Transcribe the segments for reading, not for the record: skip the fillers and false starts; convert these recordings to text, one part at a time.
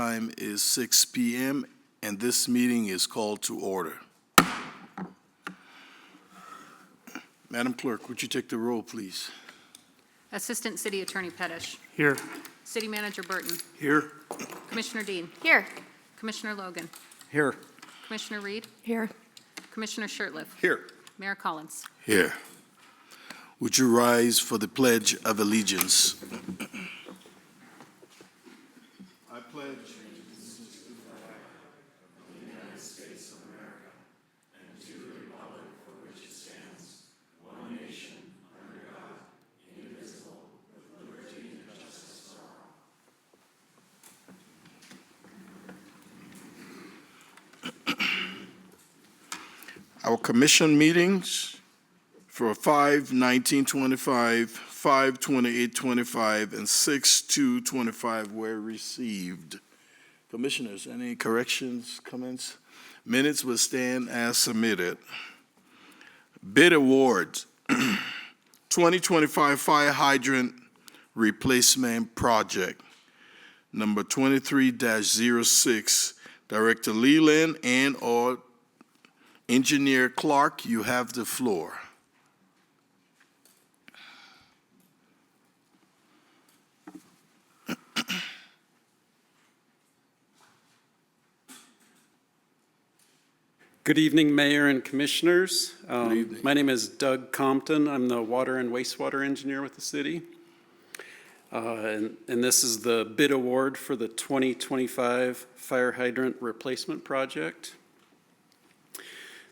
Time is 6 p.m. and this meeting is called to order. Madam Clerk, would you take the roll, please? Assistant City Attorney Pettish. Here. City Manager Burton. Here. Commissioner Dean. Here. Commissioner Logan. Here. Commissioner Reed. Here. Commissioner Shirtliff. Here. Mayor Collins. Here. Would you rise for the Pledge of Allegiance? I pledge our commission meetings for 5/19/25, 5/28/25, and 6/2/25 were received. Commissioners, any corrections, comments? Minutes will stand as submitted. Bid awards. 2025 fire hydrant replacement project, number 23-06, Director Leland and/or Engineer Clark, you have the floor. Good evening, Mayor and Commissioners. Good evening. My name is Doug Compton. I'm the Water and Wastewater Engineer with the city. And this is the bid award for the 2025 fire hydrant replacement project.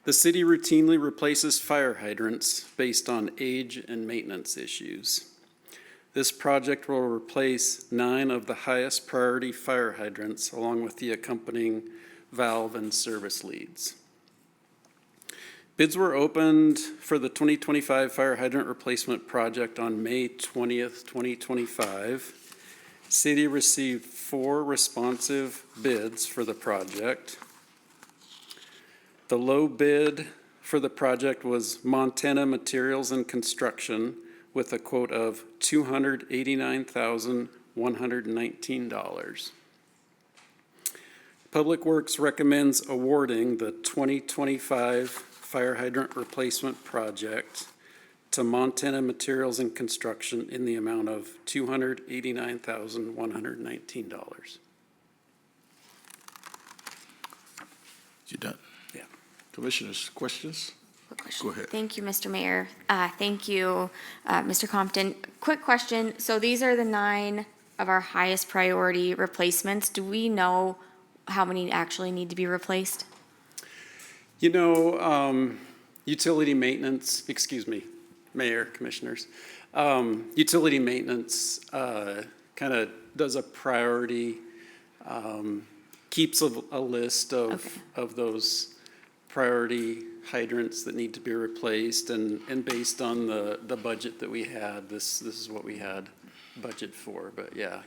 The city routinely replaces fire hydrants based on age and maintenance issues. This project will replace 9 of the highest priority fire hydrants along with the accompanying valve and service leads. Bids were opened for the 2025 fire hydrant replacement project on May 20th, 2025. City received 4 responsive bids for the project. The low bid for the project was Montana Materials and Construction with a quote of $289,119. Public Works recommends awarding the 2025 fire hydrant replacement project to Montana Materials and Construction in the amount of $289,119. You done? Yeah. Commissioners, questions? Quick question. Go ahead. Thank you, Mr. Mayor. Thank you, Mr. Compton. Quick question. So these are the 9 of our highest priority replacements. Do we know how many actually need to be replaced? You know, utility maintenance, excuse me, Mayor, Commissioners. Utility maintenance kind of does a priority, keeps a list of those priority hydrants that need to be replaced, and based on the budget that we had, this is what we had budget for. But yeah,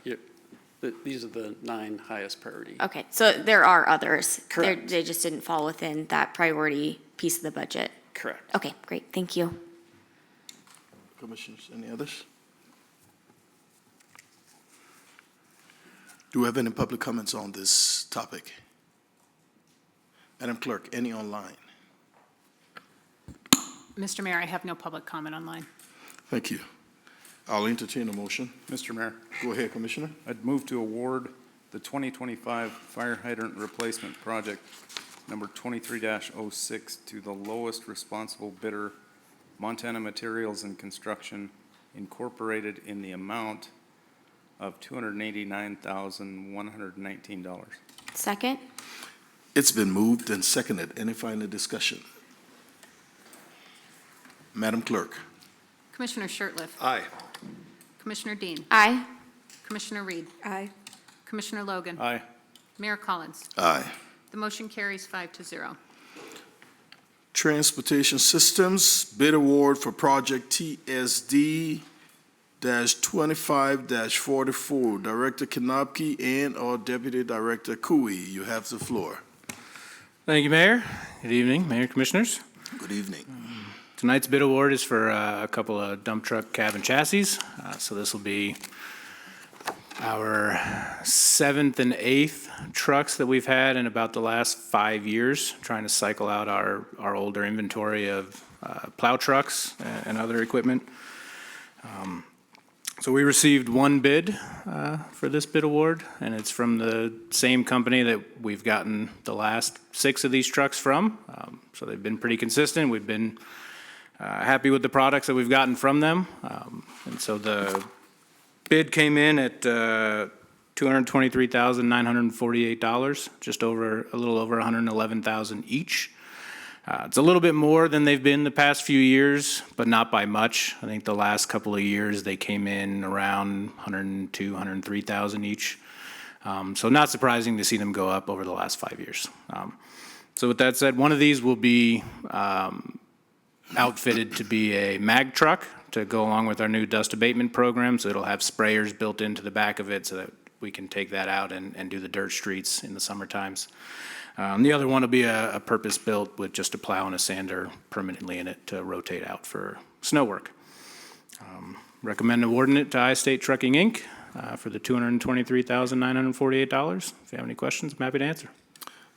these are the 9 highest priority. Okay, so there are others. Correct. They just didn't fall within that priority piece of the budget. Correct. Okay, great. Thank you. Commissioners, any others? Do we have any public comments on this topic? Madam Clerk, any online? Mr. Mayor, I have no public comment online. Thank you. I'll entertain a motion. Mr. Mayor, Go ahead, Commissioner. I'd move to award the 2025 fire hydrant replacement project number 23-06 to the lowest responsible bidder, Montana Materials and Construction Incorporated, in the amount of $289,119. Second? It's been moved and seconded. Any final discussion? Madam Clerk. Commissioner Shirtliff. Aye. Commissioner Dean. Aye. Commissioner Reed. Aye. Commissioner Logan. Aye. Mayor Collins. Aye. The motion carries 5-0. Transportation Systems, bid award for project TSD-25-44. Director Kanopke and/or Deputy Director Cooey, you have the floor. Thank you, Mayor. Good evening, Mayor, Commissioners. Good evening. Tonight's bid award is for a couple of dump truck cab and chassis. So this will be our 7th and 8th trucks that we've had in about the last 5 years, trying to cycle out our older inventory of plow trucks and other equipment. So we received one bid for this bid award, and it's from the same company that we've gotten the last 6 of these trucks from. So they've been pretty consistent. We've been happy with the products that we've gotten from them. And so the bid came in at $223,948, just over, a little over $111,000 each. It's a little bit more than they've been the past few years, but not by much. I think the last couple of years, they came in around $102,000, $103,000 each. So not surprising to see them go up over the last 5 years. So with that said, one of these will be outfitted to be a mag truck to go along with our new dust abatement program. So it'll have sprayers built into the back of it so that we can take that out and do the dirt streets in the summer times. The other one will be a purpose-built with just a plow and a sander permanently in it to rotate out for snow work. Recommend awarding it to I-State Trucking, Inc. For the $223,948. If you have any questions, I'm happy to answer.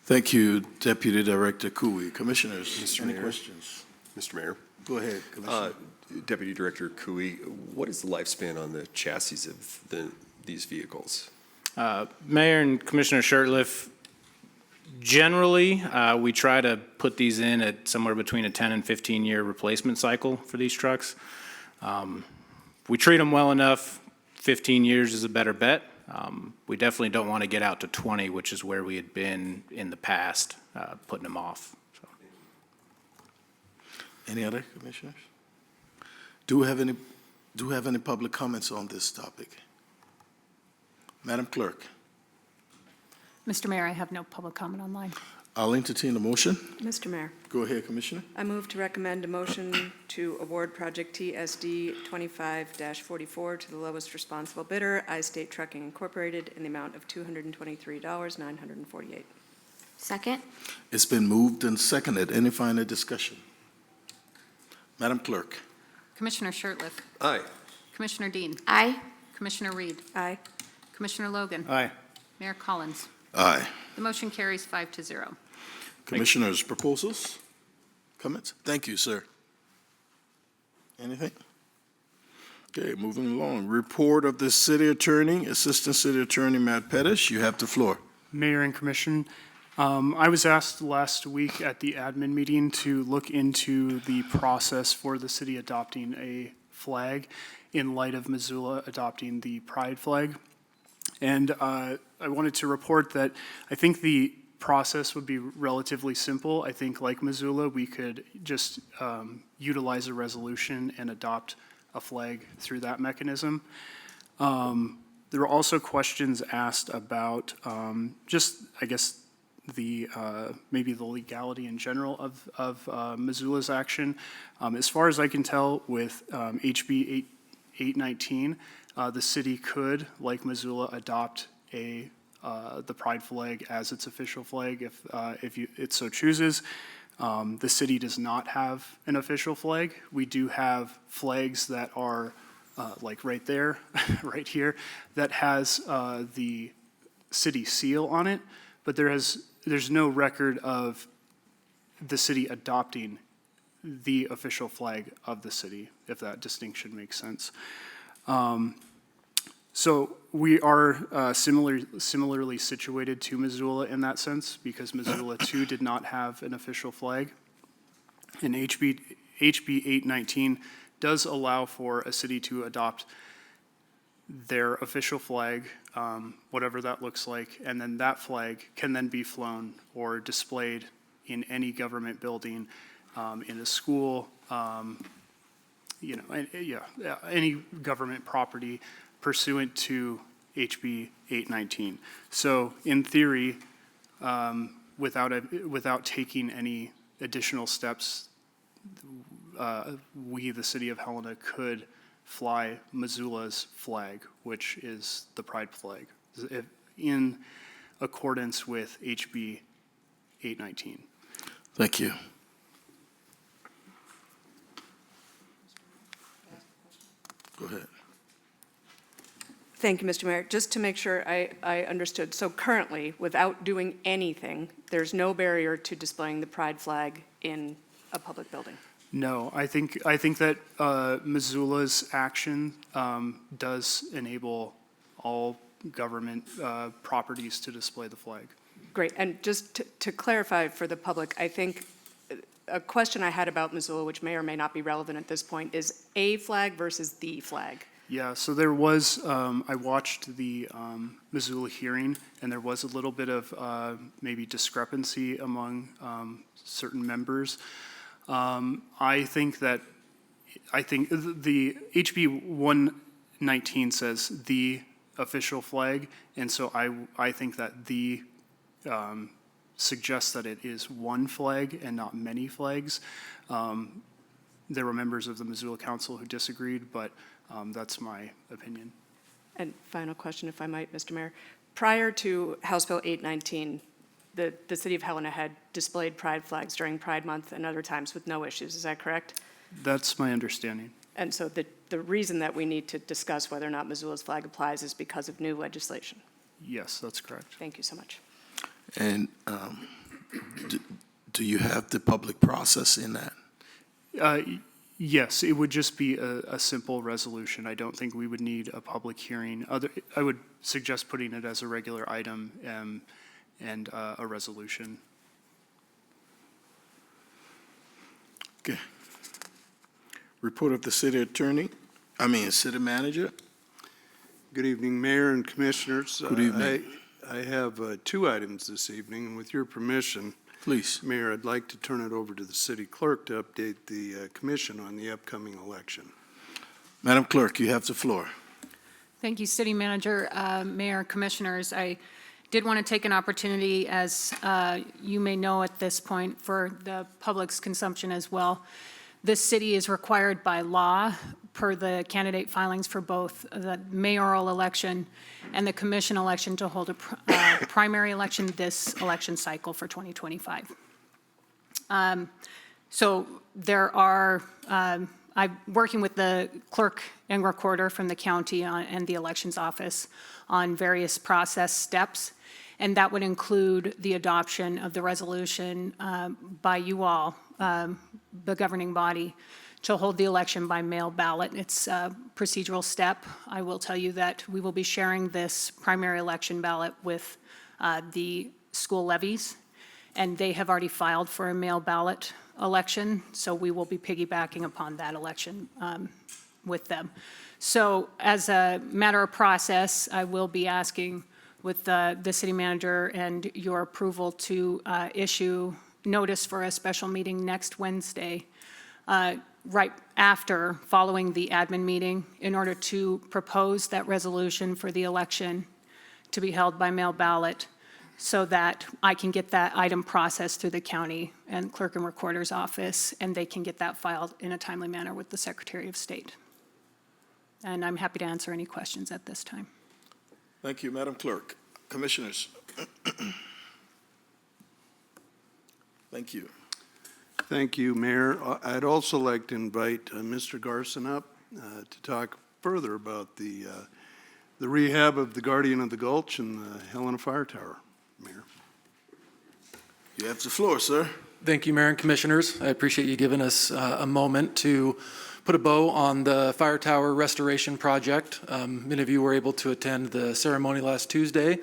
Thank you, Deputy Director Cooey. Commissioners, Mr. any Mayor. questions? Mr. Mayor, Go ahead, Commissioner. Deputy Director Cooey, what is the lifespan on the chassis of these vehicles? Mayor and Commissioner Shurtleff, generally, we try to put these in at somewhere between a 10 and 15-year replacement cycle for these trucks. We treat them well enough, 15 years is a better bet. We definitely don't want to get out to 20, which is where we had been in the past, putting them off. So. Any other commissioners? Do we have any public comments on this topic? Madam Clerk, Mr. Mayor, I have no public comment online. I'll entertain a motion. Mr. Mayor, Go ahead, Commissioner. I move to recommend a motion to award project TSD 25-44 to the lowest responsible bidder, I-State Trucking Incorporated, in the amount of $223,948. Second? It's been moved and seconded. Any final discussion? Madam Clerk. Commissioner Shurtleff, Aye. Commissioner Dean, Aye. Commissioner Reed, Aye. Commissioner Logan, Aye. Mayor Collins. Aye. The motion carries 5-0. Commissioners' proposals? Comments? Thank you, sir. Anything? Okay, moving along. Report of the City Attorney, Assistant City Attorney Matt Pettis. You have the floor. Mayor and Commission, I was asked last week at the admin meeting to look into the process for the city adopting a flag in light of Missoula adopting the pride flag. And I wanted to report that I think the process would be relatively simple. I think, like Missoula, we could just utilize a resolution and adopt a flag through that mechanism. There were also questions asked about just, I guess, the maybe the legality in general of Missoula's action. As far as I can tell, with HB 819, the city could, like Missoula, adopt the pride flag as its official flag if it so chooses. The city does not have an official flag. We do have flags that are like right there, right here, that has the city seal on it, but there's no record of the city adopting the official flag of the city, if that distinction makes sense. So we are similarly situated to Missoula in that sense, because Missoula too did not have an official flag. And HB 819 does allow for a city to adopt their official flag, whatever that looks like, and then that flag can then be flown or displayed in any government building, in a school, any government property pursuant to HB 819. So in theory, without taking any additional steps, we, the city of Helena, could fly Missoula's flag, which is the pride flag, in accordance with HB 819. Thank you. Go ahead. Thank you, Mr. Mayor. Just to make sure I understood, so currently, without doing anything, there's no barrier to displaying the pride flag in a public building? No, I think that Missoula's action does enable all government properties to display the flag. Great, and just to clarify for the public, I think a question I had about Missoula, which may or may not be relevant at this point, is a flag versus the flag. Yeah, so there was, I watched the Missoula hearing, and there was a little bit of maybe discrepancy among certain members. I think the HB 119 says the official flag, and so I think that the suggests that it is one flag and not many flags. There were members of the Missoula Council who disagreed, but that's my opinion. And final question, if I might, Mr. Mayor. Prior to House Bill 819, the city of Helena had displayed pride flags during Pride Month and other times with no issues. Is that correct? That's my understanding. And so the reason that we need to discuss whether or not Missoula's flag applies is because of new legislation. Yes, that's correct. Thank you so much. And do you have the public process in that? Yes, it would just be a simple resolution. I don't think we would need a public hearing. I would suggest putting it as a regular item and a resolution. Okay. Report of the city city manager. Good evening, Mayor and Commissioners. Good evening. I have two items this evening, and with your permission, Please. Mayor, I'd like to turn it over to the city clerk to update the commission on the upcoming election. Madam Clerk, you have the floor. Thank you, City Manager, Mayor, Commissioners. I did want to take an opportunity, as you may know at this point, for the public's consumption as well. This city is required by law, per the candidate filings for both the mayoral election and the commission election, to hold a primary election this election cycle for 2025. So there are, I'm working with the clerk and recorder from the county and the elections office on various process steps, and that would include the adoption of the resolution by you all, the governing body, to hold the election by mail ballot. It's a procedural step. I will tell you that we will be sharing this primary election ballot with the school levies, and they have already filed for a mail ballot election, so we will be piggybacking upon that election with them. So as a matter of process, I will be asking with the city manager and your approval to issue notice for a special meeting next Wednesday, right after, following the admin meeting, in order to propose that resolution for the election to be held by mail ballot, so that I can get that item processed through the county and clerk and recorder's office, and they can get that filed in a timely manner with the Secretary of State. And I'm happy to answer any questions at this time. Thank you, Madam Clerk. Commissioners. Thank you. Thank you, Mayor. I'd also like to invite Mr. Garson up to talk further about the rehab of the Guardian of the Gulch and the Helena Fire Tower, Mayor. You have the floor, sir. Thank you, Mayor and Commissioners. I appreciate you giving us a moment to put a bow on the fire tower restoration project. Many of you were able to attend the ceremony last Tuesday,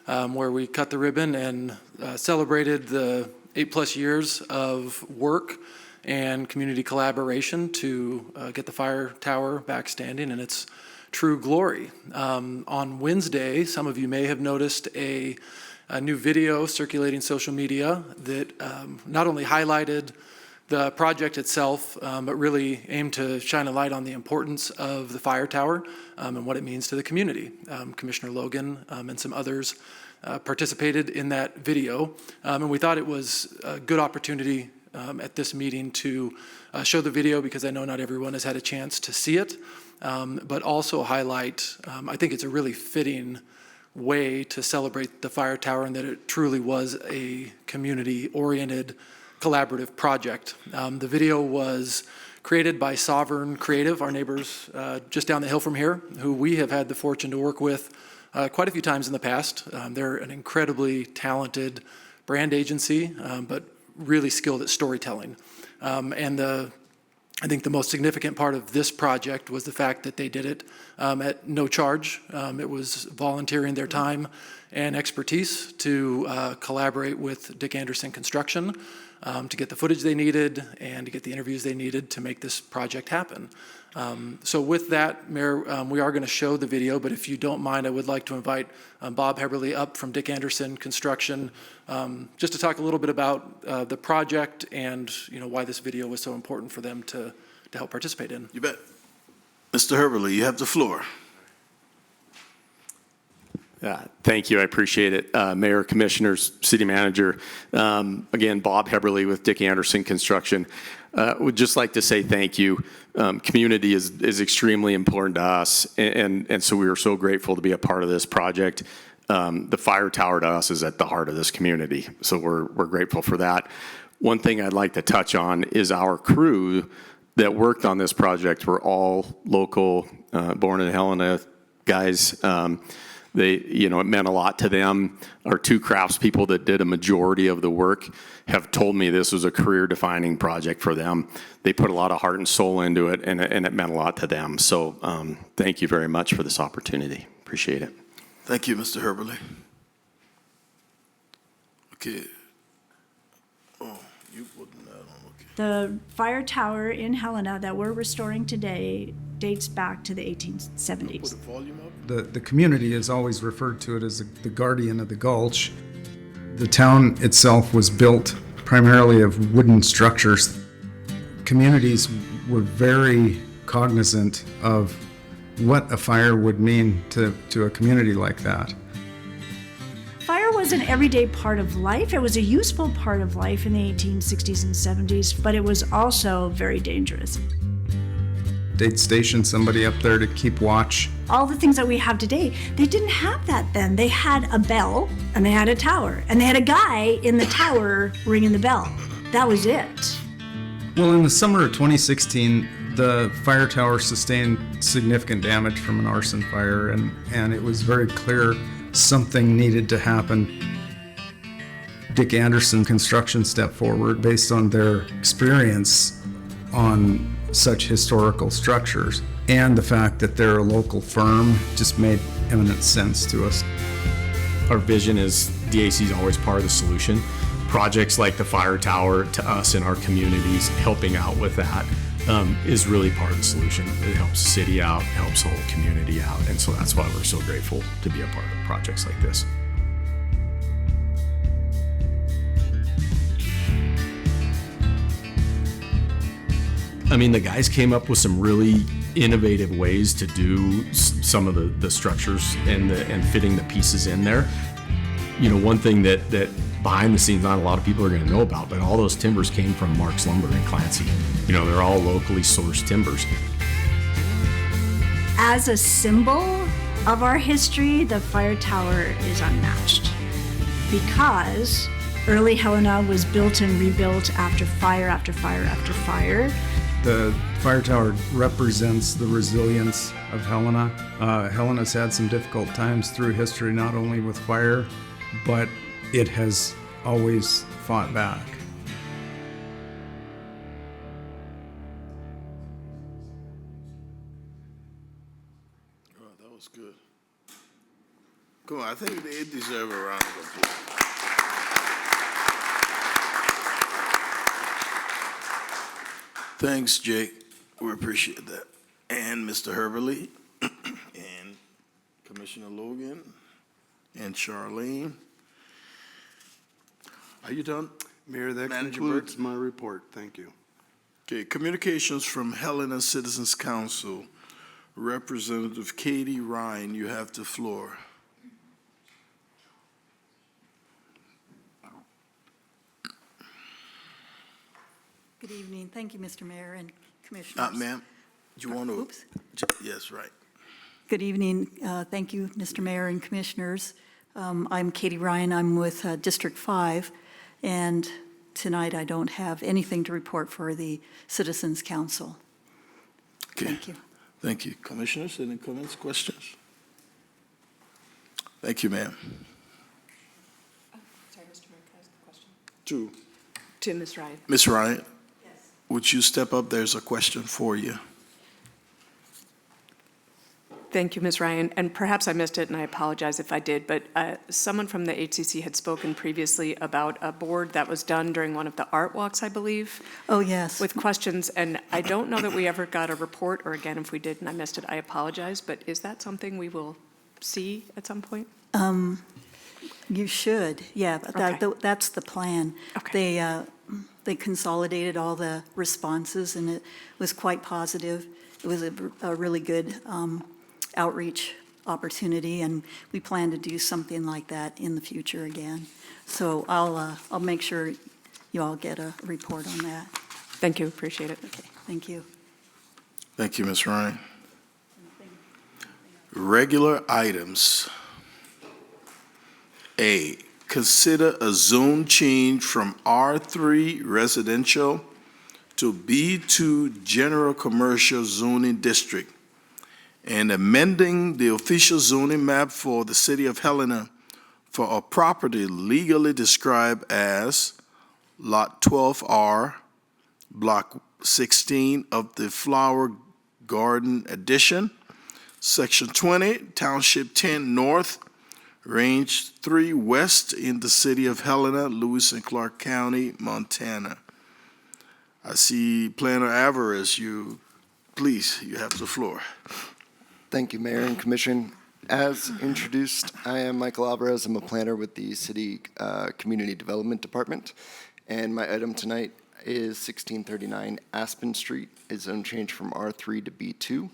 where we cut the ribbon and celebrated the 8+ years of work and community collaboration to get the fire tower back standing in its true glory. On Wednesday, some of you may have noticed a new video circulating social media that not only highlighted the project itself, but really aimed to shine a light on the importance of the fire tower and what it means to the community. Commissioner Logan and some others participated in that video, and we thought it was a good opportunity at this meeting to show the video, because I know not everyone has had a chance to see it, but also highlight, I think it's a really fitting way to celebrate the fire tower, and that it truly was a community-oriented collaborative project. The video was created by Sovereign Creative, our neighbors just down the hill from here, who we have had the fortune to work with quite a few times in the past. They're an incredibly talented brand agency, but really skilled at storytelling. I think the most significant part of this project was the fact that they did it at no charge. It was volunteering their time and expertise to collaborate with Dick Anderson Construction to get the footage they needed and to get the interviews they needed to make this project happen. So with that, Mayor, we are going to show the video, but if you don't mind, I would like to invite Bob Heberly up from Dick Anderson Construction just to talk a little bit about the project and why this video was so important for them to help participate in. You bet. Mr. Heberly, you have the floor. Thank you, I appreciate it. Mayor, Commissioners, City Manager, again, Bob Heberly with Dick Anderson Construction. Would just like to say thank you. Community is extremely important to us, and so we are so grateful to be a part of this project. The fire tower to us is at the heart of this community, so we're grateful for that. One thing I'd like to touch on is our crew that worked on this project were all local, born in Helena guys. It meant a lot to them. Our two craftspeople that did a majority of the work have told me this was a career-defining project for them. They put a lot of heart and soul into it, and it meant a lot to them. So thank you very much for this opportunity. Appreciate it. Thank you, Mr. Heberly. Okay. Oh, you put that on, okay. The fire tower in Helena that we're restoring today dates back to the 1870s. Put the volume up. The community has always referred to it as the guardian of the gulch. The town itself was built primarily of wooden structures. Communities were very cognizant of what a fire would mean to a community like that. Fire was an everyday part of life. It was a useful part of life in the 1860s and 70s, but it was also very dangerous. They'd station somebody up there to keep watch. All the things that we have today, they didn't have that then. They had a bell and they had a tower and they had a guy in the tower ringing the bell. That was it. Well, in the summer of 2016, the fire tower sustained significant damage from an arson fire, and it was very clear something needed to happen. Dick Anderson Construction stepped forward based on their experience on such historical structures, and the fact that they're a local firm just made eminent sense to us. Our vision is DAC is always part of the solution. Projects like the fire tower to us in our communities, helping out with that is really part of the solution. It helps the city out, helps the whole community out, and so that's why we're so grateful to be a part of projects like this. I mean, the guys came up with some really innovative ways to do some of the structures and fitting the pieces in there. You know, one thing that behind the scenes not a lot of people are going to know about, but all those timbers came from Mark's Lumber in Clancy. You know, they're all locally sourced timbers. As a symbol of our history, the fire tower is unmatched because early Helena was built and rebuilt after fire after fire after fire. The fire tower represents the resilience of Helena. Helena's had some difficult times through history, not only with fire, but it has always fought back. Oh, that was good. Come on, I think they deserve a round of applause. Thanks, Jake. We appreciate that. And Mr. Heberly, and Commissioner Logan, and Charlene. Are you done? Mayor, that Manager concludes Burke? my report. Thank you. Okay, communications from Helena Citizens Council. Representative Katie Ryan, you have the floor. Good evening. Thank you, Mr. Mayor and Commissioners. Ma'am, do you want to? Oops. Yes, right. Good evening. Thank you, Mr. Mayor and Commissioners. I'm Katie Ryan. I'm with District 5. And tonight I don't have anything to report for the Citizens Council. Okay. Thank you. Thank you. Commissioners, any comments, questions? Thank you, ma'am. Sorry, Mr. Mayor, can I ask a question? Two. To Ms. Ryan. Ms. Ryan, would you step up? There's a question for you. Thank you, Ms. Ryan. And perhaps I missed it, and I apologize if I did, but someone from the HCC had spoken previously about a board that was done during one of the art walks, I believe, Oh, yes. with questions. And I don't know that we ever got a report, or again, if we did and I missed it, I apologize. But is that something we will see at some point? You should, yeah, but that's the plan. Okay. They consolidated all the responses, and it was quite positive. It was a really good outreach opportunity, and we plan to do something like that in the future again. So I'll make sure you all get a report on that. Thank you, appreciate it. Okay, thank you. Thank you, Ms. Ryan. Regular items. A, consider a zone change from R3 residential to B2 general commercial zoning district and amending the official zoning map for the city of Helena for a property legally described as Lot 12R, Block 16 of the Flower Garden Addition, Section 20, Township 10 North, Range 3 West in the city of Helena, Lewis and Clark County, Montana. I see Planner Alvarez, please, you have the floor. Thank you, Mayor and Commission. As introduced, I am Michael Alvarez. I'm a planner with the City Community Development Department, and my item tonight is 1639 Aspen Street, a zone change from R3 to B2.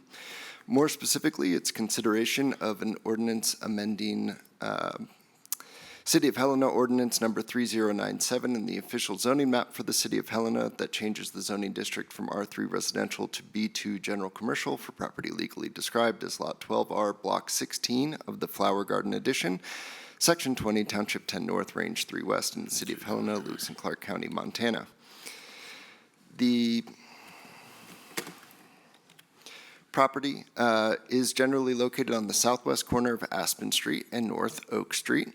More specifically, it's consideration of an ordinance amending City of Helena Ordinance Number 3097 and the official zoning map for the City of Helena that changes the zoning district from R3 residential to B2 general commercial for property legally described as Lot 12R, Block 16 of the Flower Garden Addition, Section 20, Township 10 North, Range 3 West in the City of Helena, Lewis and Clark County, Montana. The property is generally located on the southwest corner of Aspen Street and North Oak Street.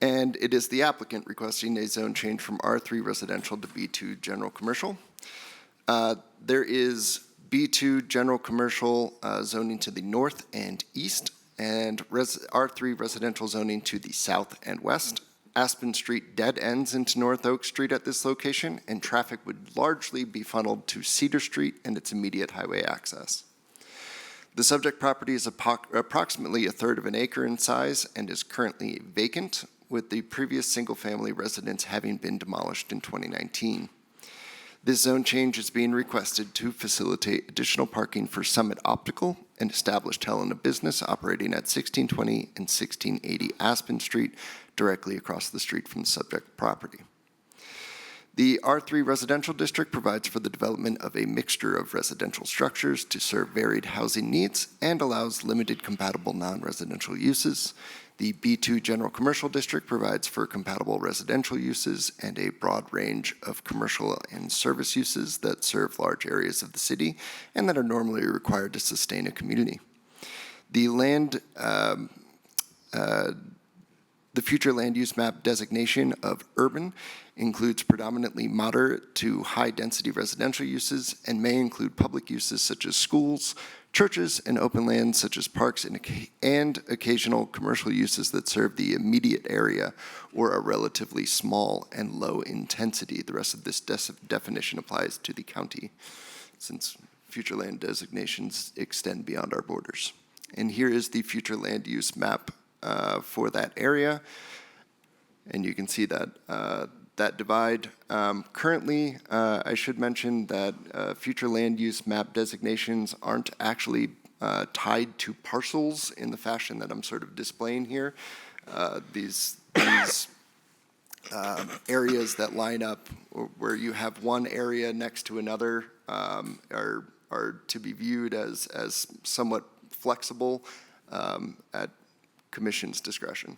And it is the applicant requesting a zone change from R3 residential to B2 general commercial. There is B2 general commercial zoning to the north and east, and R3 residential zoning to the south and west. Aspen Street dead ends into North Oak Street at this location, and traffic would largely be funneled to Cedar Street and its immediate highway access. The subject property is approximately a third of an acre in size and is currently vacant, with the previous single-family residence having been demolished in 2019. This zone change is being requested to facilitate additional parking for Summit Optical, an established Helena business operating at 1620 and 1680 Aspen Street, directly across the street from the subject property. The R3 residential district provides for the development of a mixture of residential structures to serve varied housing needs and allows limited compatible non-residential uses. The B2 general commercial district provides for compatible residential uses and a broad range of commercial and service uses that serve large areas of the city and that are normally required to sustain a community. The future land use map designation of urban includes predominantly moderate to high-density residential uses and may include public uses such as schools, churches, and open lands such as parks and occasional commercial uses that serve the immediate area or are relatively small and low intensity. The rest of this definition applies to the county since future land designations extend beyond our borders. And here is the future land use map for that area. And you can see that that divide. Currently, I should mention that future land use map designations aren't actually tied to parcels in the fashion that I'm sort of displaying here. These areas that line up where you have one area next to another are to be viewed as somewhat flexible at Commission's discretion.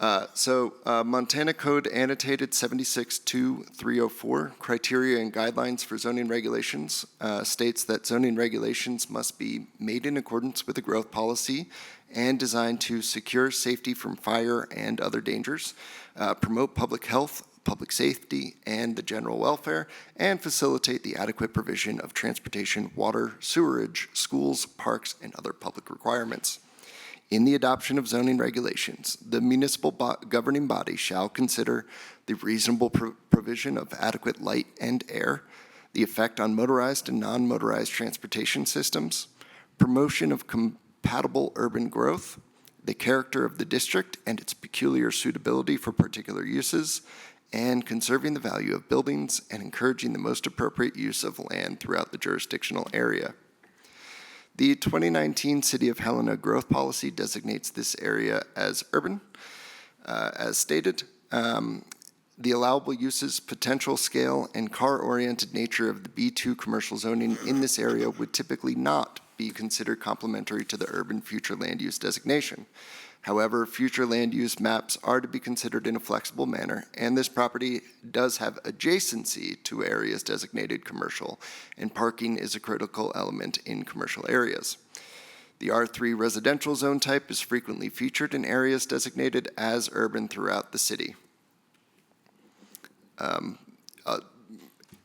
Montana Code Annotated 76-2304, Criteria and Guidelines for Zoning Regulations, states that zoning regulations must be made in accordance with the growth policy and designed to secure safety from fire and other dangers, promote public health, public safety, and the general welfare, and facilitate the adequate provision of transportation, water, sewerage, schools, parks, and other public requirements. In the adoption of zoning regulations, the municipal governing body shall consider the reasonable provision of adequate light and air, the effect on motorized and non-motorized transportation systems, promotion of compatible urban growth, the character of the district and its peculiar suitability for particular uses, and conserving the value of buildings and encouraging the most appropriate use of land throughout the jurisdictional area. The 2019 City of Helena Growth Policy designates this area as urban. As stated, the allowable uses, potential scale, and car-oriented nature of the B2 commercial zoning in this area would typically not be considered complementary to the urban future land use designation. However, future land use maps are to be considered in a flexible manner, and this property does have adjacency to areas designated commercial, and parking is a critical element in commercial areas. The R3 residential zone type is frequently featured in areas designated as urban throughout the city.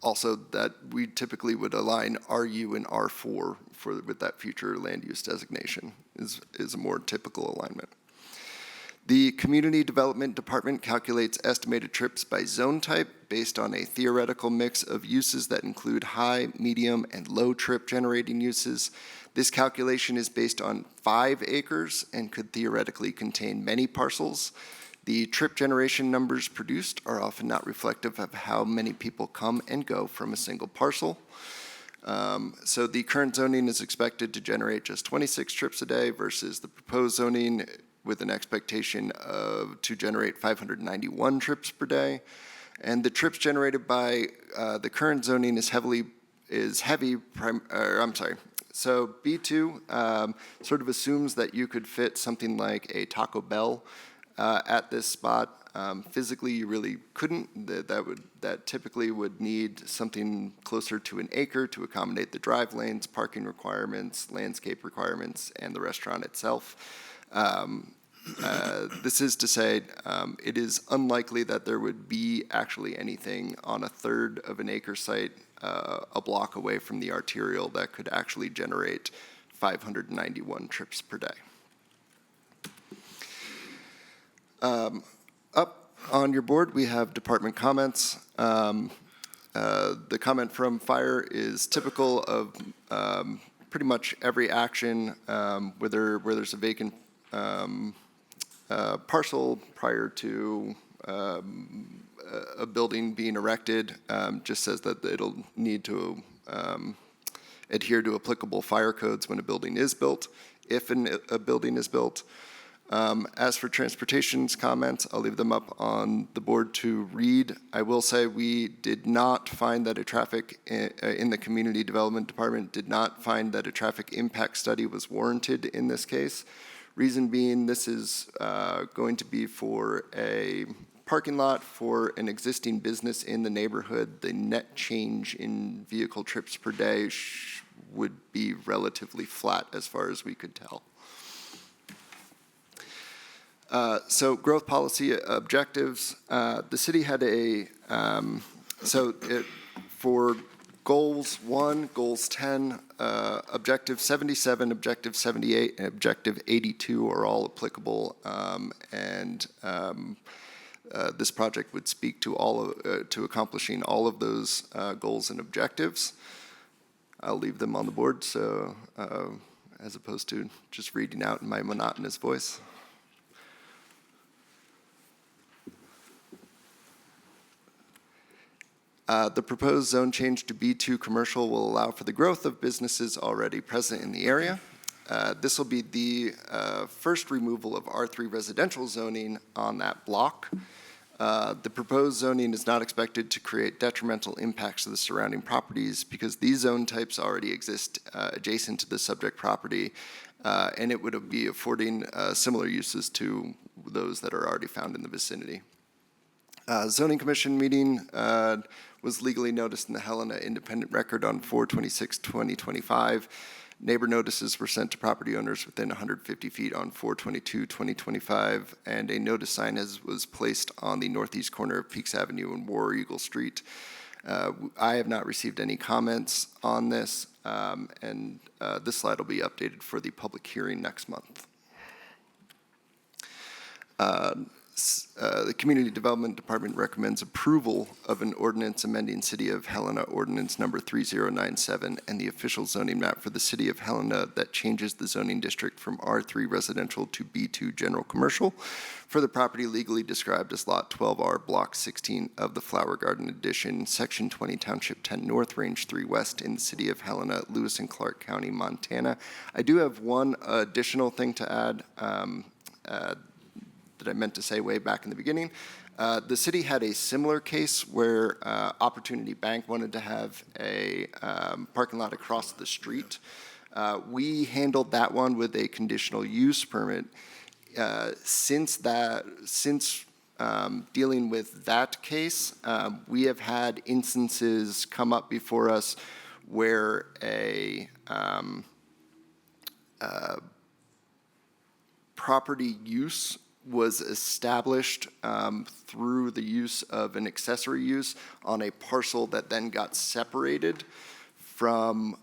Also, that we typically would align RU and R4 with that future land use designation is a more typical alignment. The Community Development Department calculates estimated trips by zone type based on a theoretical mix of uses that include high, medium, and low trip generating uses. This calculation is based on 5 acres and could theoretically contain many parcels. The trip generation numbers produced are often not reflective of how many people come and go from a single parcel. So the current zoning is expected to generate just 26 trips a day versus the proposed zoning with an expectation to generate 591 trips per day. And the trips generated by the current zoning is heavy. So B2 sort of assumes that you could fit something like a Taco Bell at this spot. Physically, you really couldn't. That typically would need something closer to an acre to accommodate the drive lanes, parking requirements, landscape requirements, and the restaurant itself. This is to say, it is unlikely that there would be actually anything on a third of an acre site a block away from the arterial that could actually generate 591 trips per day. Up on your board, we have department comments. The comment from fire is typical of pretty much every action where there's a vacant parcel prior to a building being erected. Just says that it'll need to adhere to applicable fire codes when a building is built, if a building is built. As for transportation's comments, I'll leave them up on the board to read. I will say we did not find that a traffic, in the Community Development Department, did not find that a traffic impact study was warranted in this case. Reason being, this is going to be for a parking lot for an existing business in the neighborhood. The net change in vehicle trips per day would be relatively flat as far as we could tell. So growth policy objectives, the city had for goals 1, goals 10, objective 77, objective 78, and objective 82 are all applicable, this project would speak to to accomplishing all of those goals and objectives. I'll leave them on the board, so as opposed to just reading out in my monotonous voice. The proposed zone change to B2 commercial will allow for the growth of businesses already present in the area. This will be the first removal of R3 residential zoning on that block. The proposed zoning is not expected to create detrimental impacts to the surrounding properties because these zone types already exist adjacent to the subject property, and it would be affording similar uses to those that are already found in the vicinity. Zoning Commission meeting was legally noticed in the Helena Independent Record on 4/26/2025. Neighbor notices were sent to property owners within 150 feet on 4/22/2025, and a notice sign was placed on the northeast corner of Peaks Avenue and War Eagle Street. I have not received any comments on this, and this slide will be updated for the public hearing next month. The Community Development Department recommends approval of an ordinance amending City of Helena Ordinance Number 3097 and the official zoning map for the City of Helena that changes the zoning district from R3 Residential to B2 General Commercial for the property legally described as Lot 12R, Block 16 of the Flower Garden Addition, Section 20, Township 10 North, Range 3 West in the City of Helena, Lewis and Clark County, Montana. I do have one additional thing to add. That I meant to say way back in the beginning. The city had a similar case where Opportunity Bank wanted to have a parking lot across the street. We handled that one with a conditional use permit. Since dealing with that case, we have had instances come up before us where a property use was established through the use of an accessory use on a parcel that then got separated from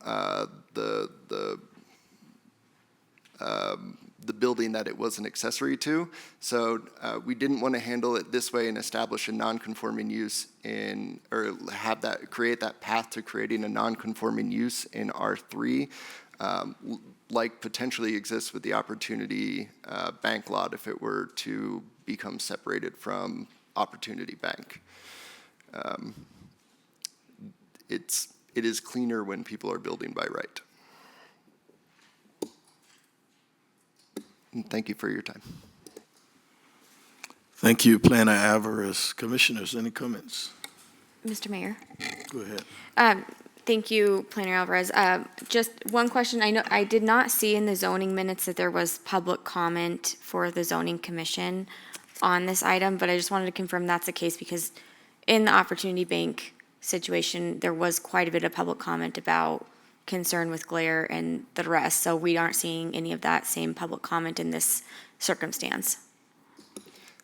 the building that it was an accessory to. So we didn't want to handle it this way and establish a non-conforming use or have that create that path to creating a non-conforming use in R3. Like potentially exists with the Opportunity Bank lot if it were to become separated from Opportunity Bank. It is cleaner when people are building by right. And thank you for your time. Thank you, Planner Alvarez. Commissioners, any comments? Mr. Mayor. Go ahead. Thank you, Planner Alvarez. Just one question. I know I did not see in the zoning minutes that there was public comment for the zoning commission on this item, but I just wanted to confirm that's the case because in the Opportunity Bank situation, there was quite a bit of public comment about concern with glare and the rest. So we aren't seeing any of that same public comment in this circumstance.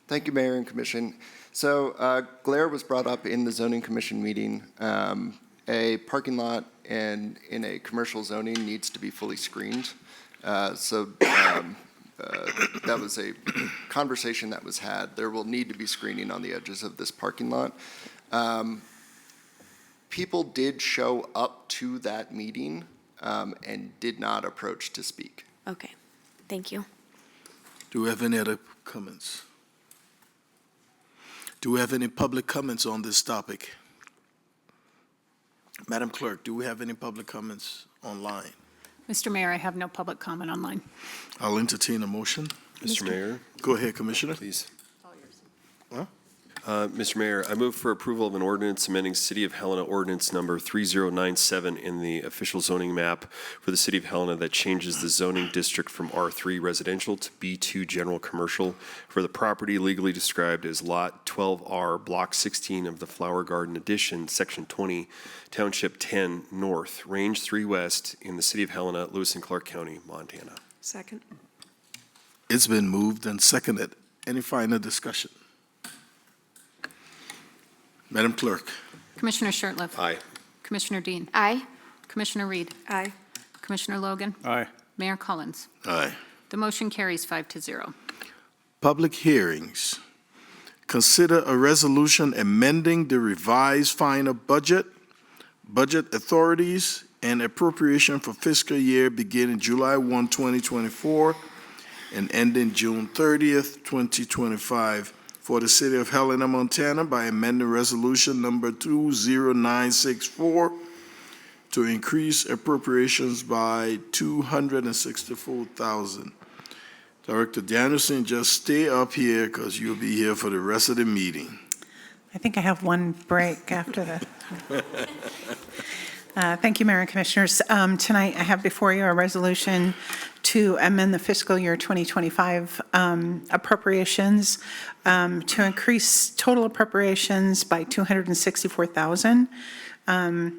Thank you, Mayor and Commission. So glare was brought up in the zoning commission meeting. A parking lot in a commercial zoning needs to be fully screened. That was a conversation that was had. There will need to be screening on the edges of this parking lot. People did show up to that meeting and did not approach to speak. Okay, thank you. Do we have any other comments? Do we have any public comments on this topic? Madam Clerk, do we have any public comments online? Mr. Mayor, I have no public comment online. I'll entertain a motion. Mr. Mayor, Go ahead, Commissioner. please. Huh? Mr. Mayor, I move for approval of an ordinance amending City of Helena Ordinance Number 3097 in the official zoning map for the City of Helena that changes the zoning district from R3 Residential to B2 General Commercial for the property legally described as Lot 12R, Block 16 of the Flower Garden Addition, Section 20, Township 10 North, Range 3 West in the City of Helena, Lewis and Clark County, Montana. Second. It's been moved and seconded. Any final discussion? Madam Clerk. Commissioner Shertliff. Aye. Commissioner Dean. Aye. Commissioner Reed. Aye. Commissioner Logan. Aye. Mayor Collins. Aye. The motion carries 5-0. Public hearings. Consider a resolution amending the revised final budget authorities, and appropriation for fiscal year beginning July 1, 2024, and ending June 30th, 2025, for the City of Helena, Montana, by amending Resolution Number 20964 to increase appropriations by $264,000. Director Danielson, just stay up here because you'll be here for the rest of the meeting. I think I have one break after the. Thank you, Mayor and Commissioners. Tonight, I have before you a resolution to amend the fiscal year 2025 appropriations to increase total appropriations by $264,000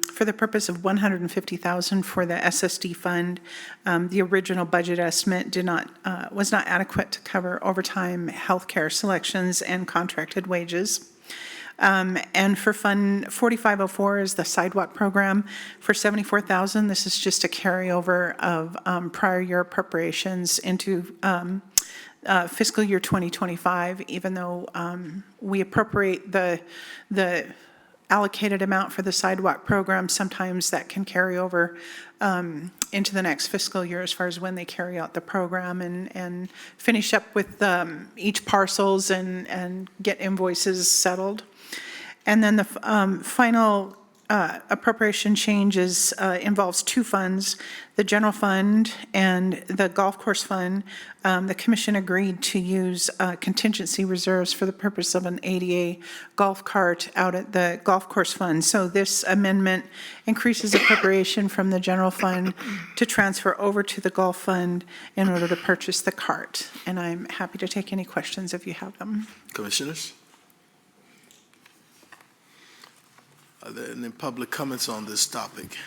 for the purpose of $150,000 for the SSD fund. The original budget estimate was not adequate to cover overtime, healthcare selections, and contracted wages. And for Fund 4504 is the sidewalk program for $74,000. This is just a carryover of prior year appropriations into fiscal year 2025, even though we appropriate the allocated amount for the sidewalk program. Sometimes that can carry over into the next fiscal year as far as when they carry out the program and finish up with each parcels and get invoices settled. And then the final appropriation changes involves two funds, the general fund and the golf course fund. The commission agreed to use contingency reserves for the purpose of an ADA golf cart out at the golf course fund. So this amendment increases appropriation from the general fund to transfer over to the golf fund in order to purchase the cart. And I'm happy to take any questions if you have them. Commissioners? Are there any public comments on this topic?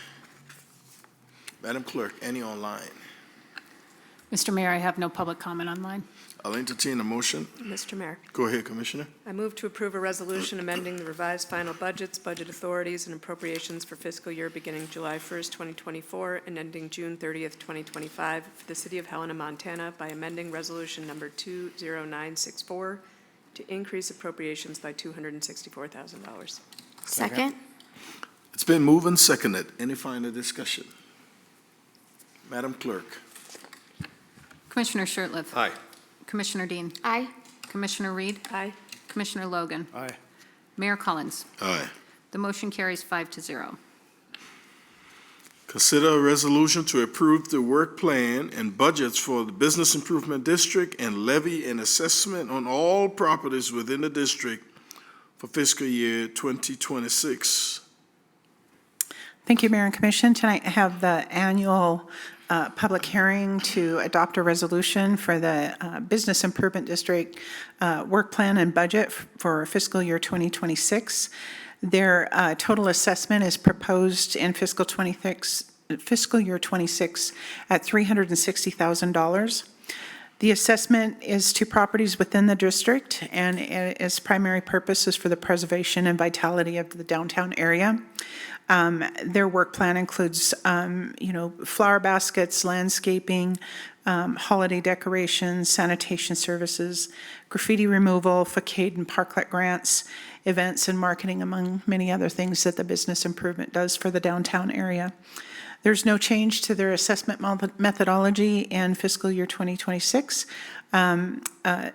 Madam Clerk, any online? Mr. Mayor, I have no public comment online. I'll entertain a motion. Mr. Mayor, Go ahead, Commissioner. I move to approve a resolution amending the revised final budgets, budget authorities, and appropriations for fiscal year beginning July 1st, 2024, and ending June 30th, 2025, for the City of Helena, Montana, by amending Resolution Number 20964 to increase appropriations by $264,000. Second? It's been moved and seconded. Any final discussion? Madam Clerk. Commissioner Shertliff. Aye. Commissioner Dean. Aye. Commissioner Reed. Aye. Commissioner Logan. Aye. Mayor Collins. Aye. The motion carries 5-0. Consider a resolution to approve the work plan and budgets for the Business Improvement District and levy an assessment on all properties within the district for fiscal year 2026. Thank you, Mayor and Commission. Tonight I have the annual public hearing to adopt a resolution for the Business Improvement District work plan and budget for fiscal year 2026. Their total assessment is proposed in fiscal year 26 at $360,000. The assessment is to properties within the district, and its primary purpose is for the preservation and vitality of the downtown area. Their work plan includes, flower baskets, landscaping, holiday decorations, sanitation services, graffiti removal, facade and parklet grants, events and marketing, among many other things that the business improvement does for the downtown area. There's no change to their assessment methodology in fiscal year 2026.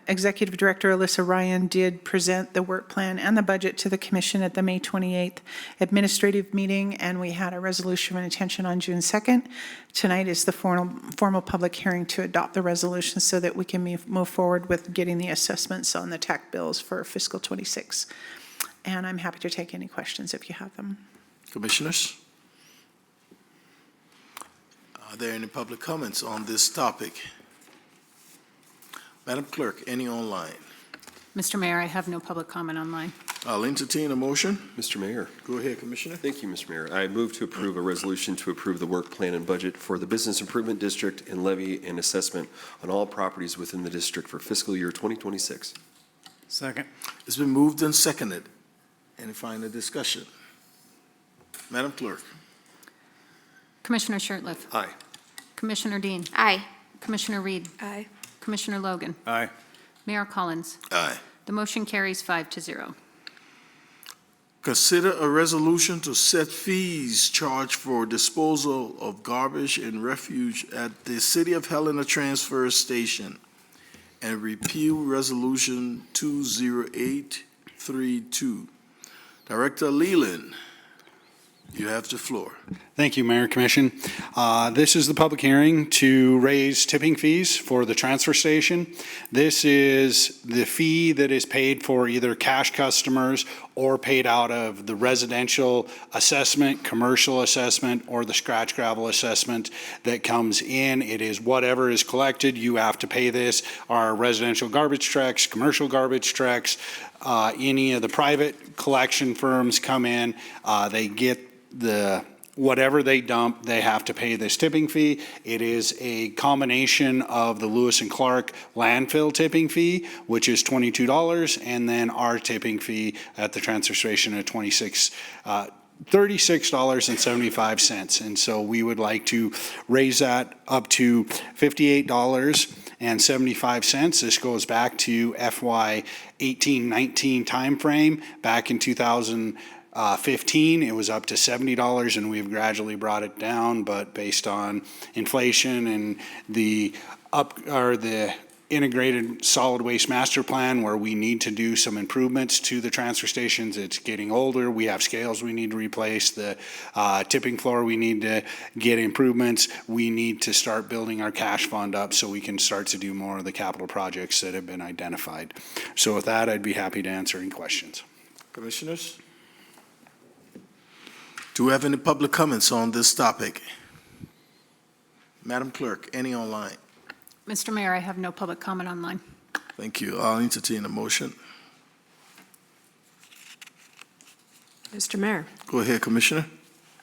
Executive Director Alyssa Ryan did present the work plan and the budget to the Commission at the May 28th administrative meeting, and we had a resolution of intention on June 2nd. Tonight is the formal public hearing to adopt the resolution so that we can move forward with getting the assessments on the tax bills for fiscal 26. And I'm happy to take any questions if you have them. Commissioners? Are there any public comments on this topic? Madam Clerk, any online? Mr. Mayor, I have no public comment online. I'll entertain a motion. Mr. Mayor. Go ahead, Commissioner. Thank you, Mr. Mayor. I move to approve a resolution to approve the work plan and budget for the Business Improvement District and levy an assessment on all properties within the district for fiscal year 2026. Second. It's been moved and seconded. Any final discussion? Madam Clerk. Commissioner Shertliff. Aye. Commissioner Dean. Aye. Commissioner Reed. Aye. Commissioner Logan. Aye. Mayor Collins. Aye. The motion carries 5-0. Consider a resolution to set fees charged for disposal of garbage and refuse at the City of Helena Transfer Station and repeal Resolution 20832. Director Leland, you have the floor. Thank you, Mayor Commission. This is the public hearing to raise tipping fees for the transfer station. This is the fee that is paid for either cash customers or paid out of the residential assessment, commercial assessment, or the scratch gravel assessment that comes in. It is whatever is collected, you have to pay this. Our residential garbage trucks, commercial garbage trucks, any of the private collection firms come in, they get whatever they dump, they have to pay this tipping fee. It is a combination of the Lewis and Clark landfill tipping fee, which is $22, and then our tipping fee at the transfer station at $36.75. And so we would like to raise that up to $58.75. This goes back to FY 18-19 timeframe. Back in 2015, it was up to $70, and we've gradually brought it down, but based on inflation and the integrated solid waste master plan, where we need to do some improvements to the transfer stations. It's getting older. We have scales we need to replace. The tipping floor, we need to get improvements. We need to start building our cash fund up so we can start to do more of the capital projects that have been identified. So with that, I'd be happy to answer any questions. Commissioners? Do we have any public comments on this topic? Madam Clerk, any online? Mr. Mayor, I have no public comment online. Thank you. I'll entertain a motion. Mr. Mayor, Go ahead, Commissioner.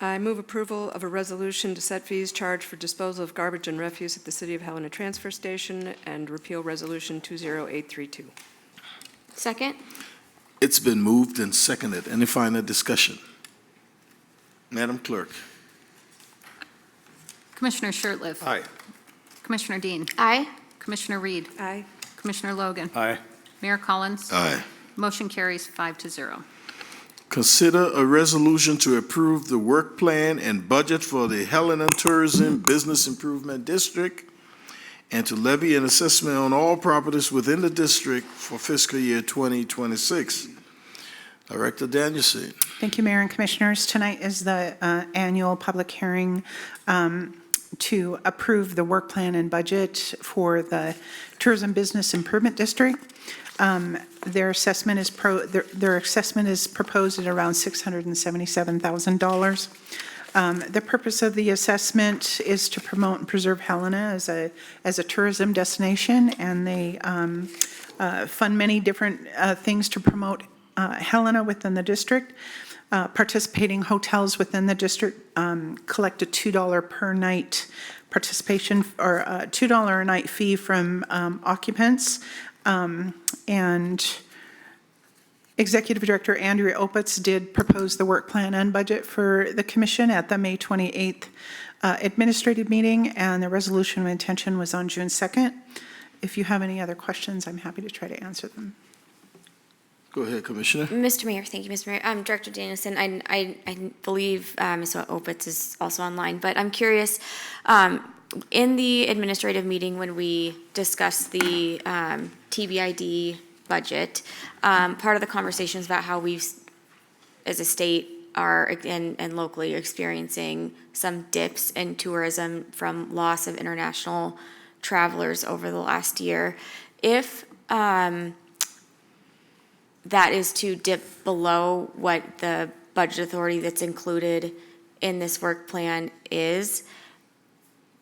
I move approval of a resolution to set fees charged for disposal of garbage and refuse at the City of Helena Transfer Station and repeal Resolution 20832. Second? It's been moved and seconded. Any final discussion? Madam Clerk. Commissioner Shertliff. Aye. Commissioner Dean. Aye. Commissioner Reed. Aye. Commissioner Logan. Aye. Mayor Collins. Aye. Motion carries 5-0. Consider a resolution to approve the work plan and budget for the Helena Tourism Business Improvement District and to levy an assessment on all properties within the district for fiscal year 2026. Director Danielson. Thank you, Mayor and Commissioners. Tonight is the annual public hearing to approve the work plan and budget for the Tourism Business Improvement District. Their assessment is proposed at around $677,000. The purpose of the assessment is to promote and preserve Helena as a tourism destination, and they fund many different things to promote Helena within the district. Participating hotels within the district collect a $2 per night participation, or a $2 a night fee from occupants. And Executive Director Andrea Opitz did propose the work plan and budget for the commission at the May 28th administrative meeting, and the resolution of intention was on June 2nd. If you have any other questions, I'm happy to try to answer them. Go ahead, Commissioner. Mr. Mayor, thank you, Mr. Mayor. Director Danielson, I believe Ms. Opitz is also online, but I'm curious, in the administrative meeting when we discussed the TBID budget, part of the conversation is about how we've, as a state, are and locally experiencing some dips in tourism from loss of international travelers over the last year. If that is to dip below what the budget authority that's included in this work plan is,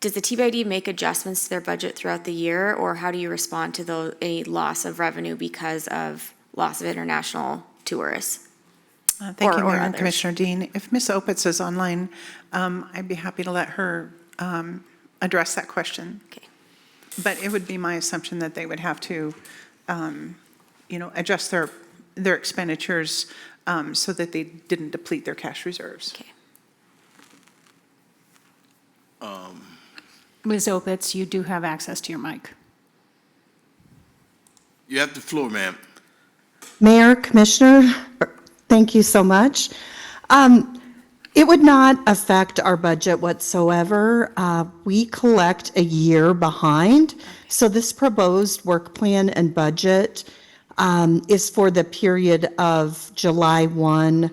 does the TBID make adjustments to their budget throughout the year, or how do you respond to any loss of revenue because of loss of international tourists? Thank you, Mayor and Commissioner Dean. If Ms. Opitz is online, I'd be happy to let her address that question. Okay. But it would be my assumption that they would have to, adjust their expenditures so that they didn't deplete their cash reserves. Okay. Ms. Opitz, you do have access to your mic. You have the floor, ma'am. Mayor, Commissioner, thank you so much. It would not affect our budget whatsoever. We collect a year behind, so this proposed work plan and budget is for the period of July 1,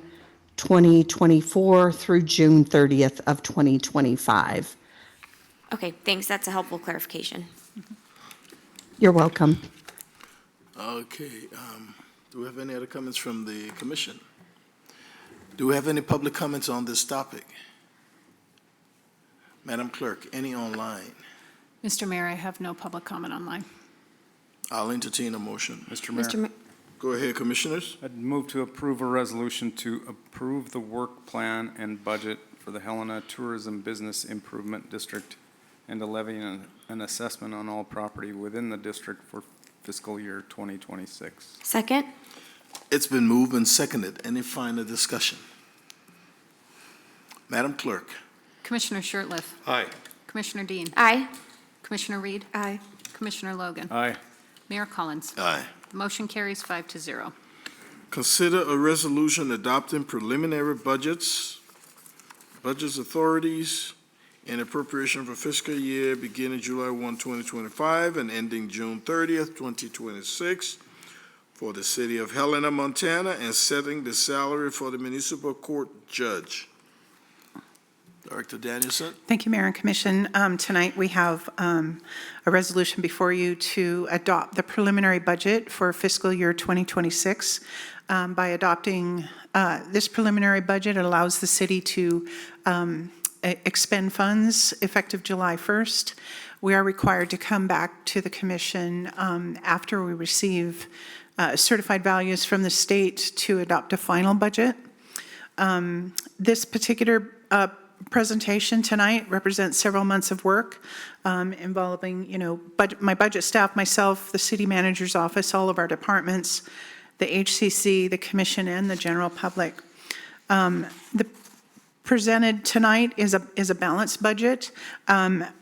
2024 through June 30th of 2025. Okay, thanks. That's a helpful clarification. You're welcome. Okay. Do we have any other comments from the commission? Do we have any public comments on this topic? Madam Clerk, any online? Mr. Mayor, I have no public comment online. I'll entertain a motion. Mr. Mayor. Mr. Ma- Go ahead, Commissioners. I'd move to approve a resolution to approve the work plan and budget for the Helena Tourism Business Improvement District and to levy an assessment on all property within the district for fiscal year 2026. Second? It's been moved and seconded. Any final discussion? Madam Clerk. Commissioner Shertliff. Aye. Commissioner Dean. Aye. Commissioner Reed. Aye. Commissioner Logan. Aye. Mayor Collins. Aye. The motion carries 5-0. Consider a resolution adopting preliminary budgets authorities, and appropriation for fiscal year beginning July 1, 2025 and ending June 30th, 2026 for the city of Helena, Montana, and setting the salary for the municipal court judge. Director Danielson. Thank you, Mayor and Commission. Tonight, we have a resolution before you to adopt the preliminary budget for fiscal year 2026. By adopting this preliminary budget, it allows the city to expend funds effective July 1st. We are required to come back to the Commission after we receive certified values from the state to adopt a final budget. This particular presentation tonight represents several months of work involving, my budget staff, myself, the city manager's office, all of our departments, the HCC, the commission, and the general public. The presented tonight is a balanced budget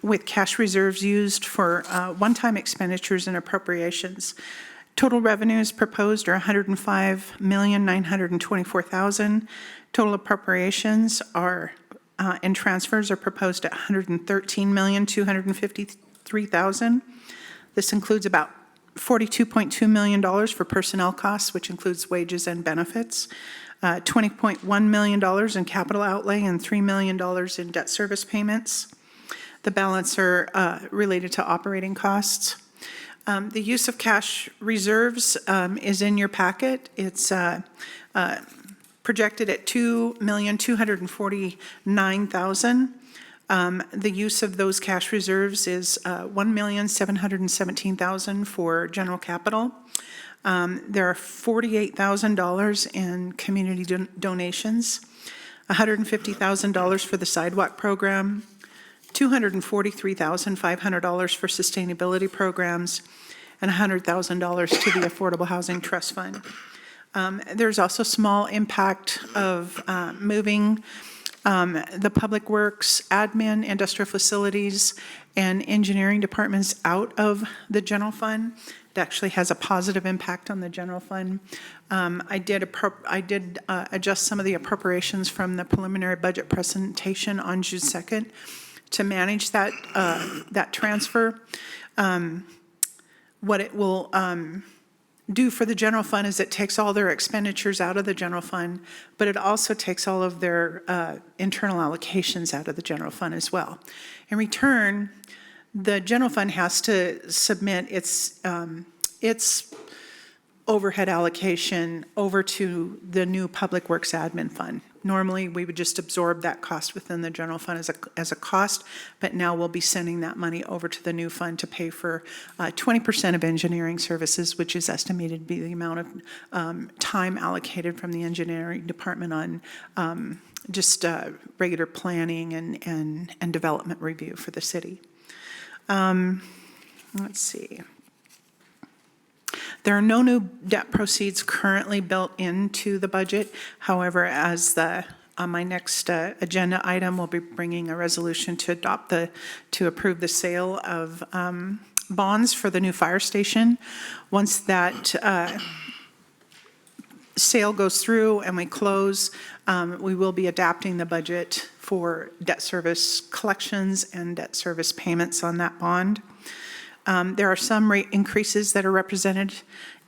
with cash reserves used for one-time expenditures and appropriations. Total revenues proposed are $105,924,000. Total appropriations are and transfers are proposed at $113,253,000. This includes about $42.2 million for personnel costs, which includes wages and benefits, $20.1 million in capital outlay, and $3 million in debt service payments. The balance are related to operating costs. The use of cash reserves is in your packet. It's projected at $2,249,000. The use of those cash reserves is $1,717,000 for general capital. There are $48,000 in community donations, $150,000 for the sidewalk program, $243,500 for sustainability programs, and $100,000 to the Affordable Housing Trust Fund. There's also small impact of moving the Public Works, Admin, Industrial Facilities, and Engineering departments out of the general fund. It actually has a positive impact on the general fund. I did adjust some of the appropriations from the preliminary budget presentation on June 2nd to manage that transfer. What it will do for the general fund is it takes all their expenditures out of the general fund, but it also takes all of their internal allocations out of the general fund as well. In return, the general fund has to submit its overhead allocation over to the new Public Works Admin Fund. Normally, we would just absorb that cost within the general fund as a cost, but now we'll be sending that money over to the new fund to pay for 20% of engineering services, which is estimated to be the amount of time allocated from the engineering department on just regular planning and development review for the city. Let's see. There are no new debt proceeds currently built into the budget. However, as on my next agenda item, we'll be bringing a resolution to approve the sale of bonds for the new fire station. Once that sale goes through and we close, we will be adapting the budget for debt service collections and debt service payments on that bond. There are some rate increases that are represented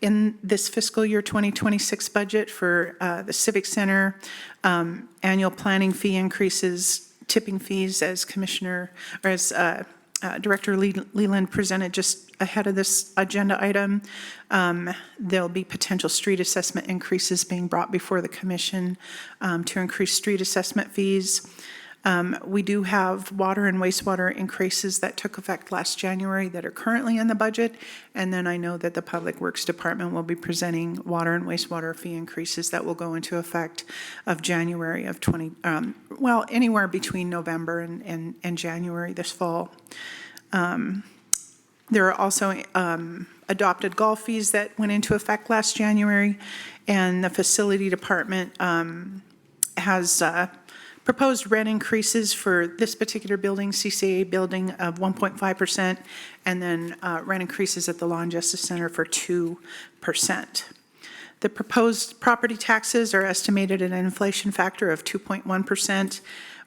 in this fiscal year 2026 budget for the Civic Center, annual planning fee increases, tipping fees, as Director Leland presented just ahead of this agenda item. There'll be potential street assessment increases being brought before the commission to increase street assessment fees. We do have water and wastewater increases that took effect last January that are currently in the budget. And then I know that the Public Works Department will be presenting water and wastewater fee increases that will go into effect of January of anywhere between November and January this fall. There are also adopted golf fees that went into effect last January, and the Facility Department has proposed rent increases for this particular building, CCA building, of 1.5%, and then rent increases at the Law and Justice Center for 2%. The proposed property taxes are estimated at an inflation factor of 2.1%,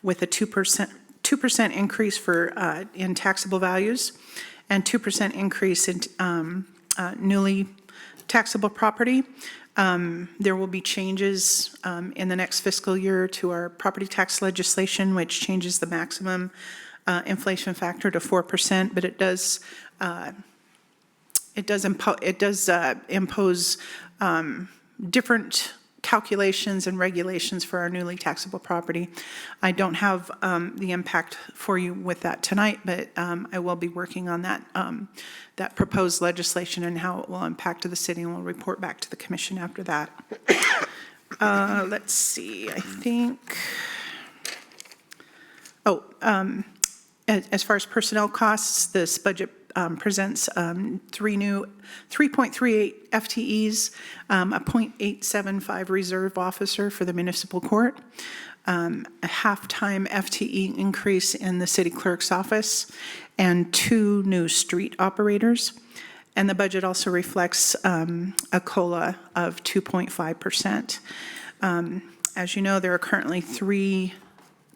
with a 2% increase for in taxable values, and 2% increase in newly taxable property. There will be changes in the next fiscal year to our property tax legislation, which changes the maximum inflation factor to 4%, but it does impose different calculations and regulations for our newly taxable property. I don't have the impact for you with that tonight, but I will be working on that proposed legislation and how it will impact the city, and we'll report back to the commission after that. Let's see, I think, as far as personnel costs, this budget presents 3.38 FTEs, a .875 reserve officer for the municipal court, a half-time FTE increase in the city clerk's office, and 2 new street operators. And the budget also reflects a COLA of 2.5%. As you know, there are currently 3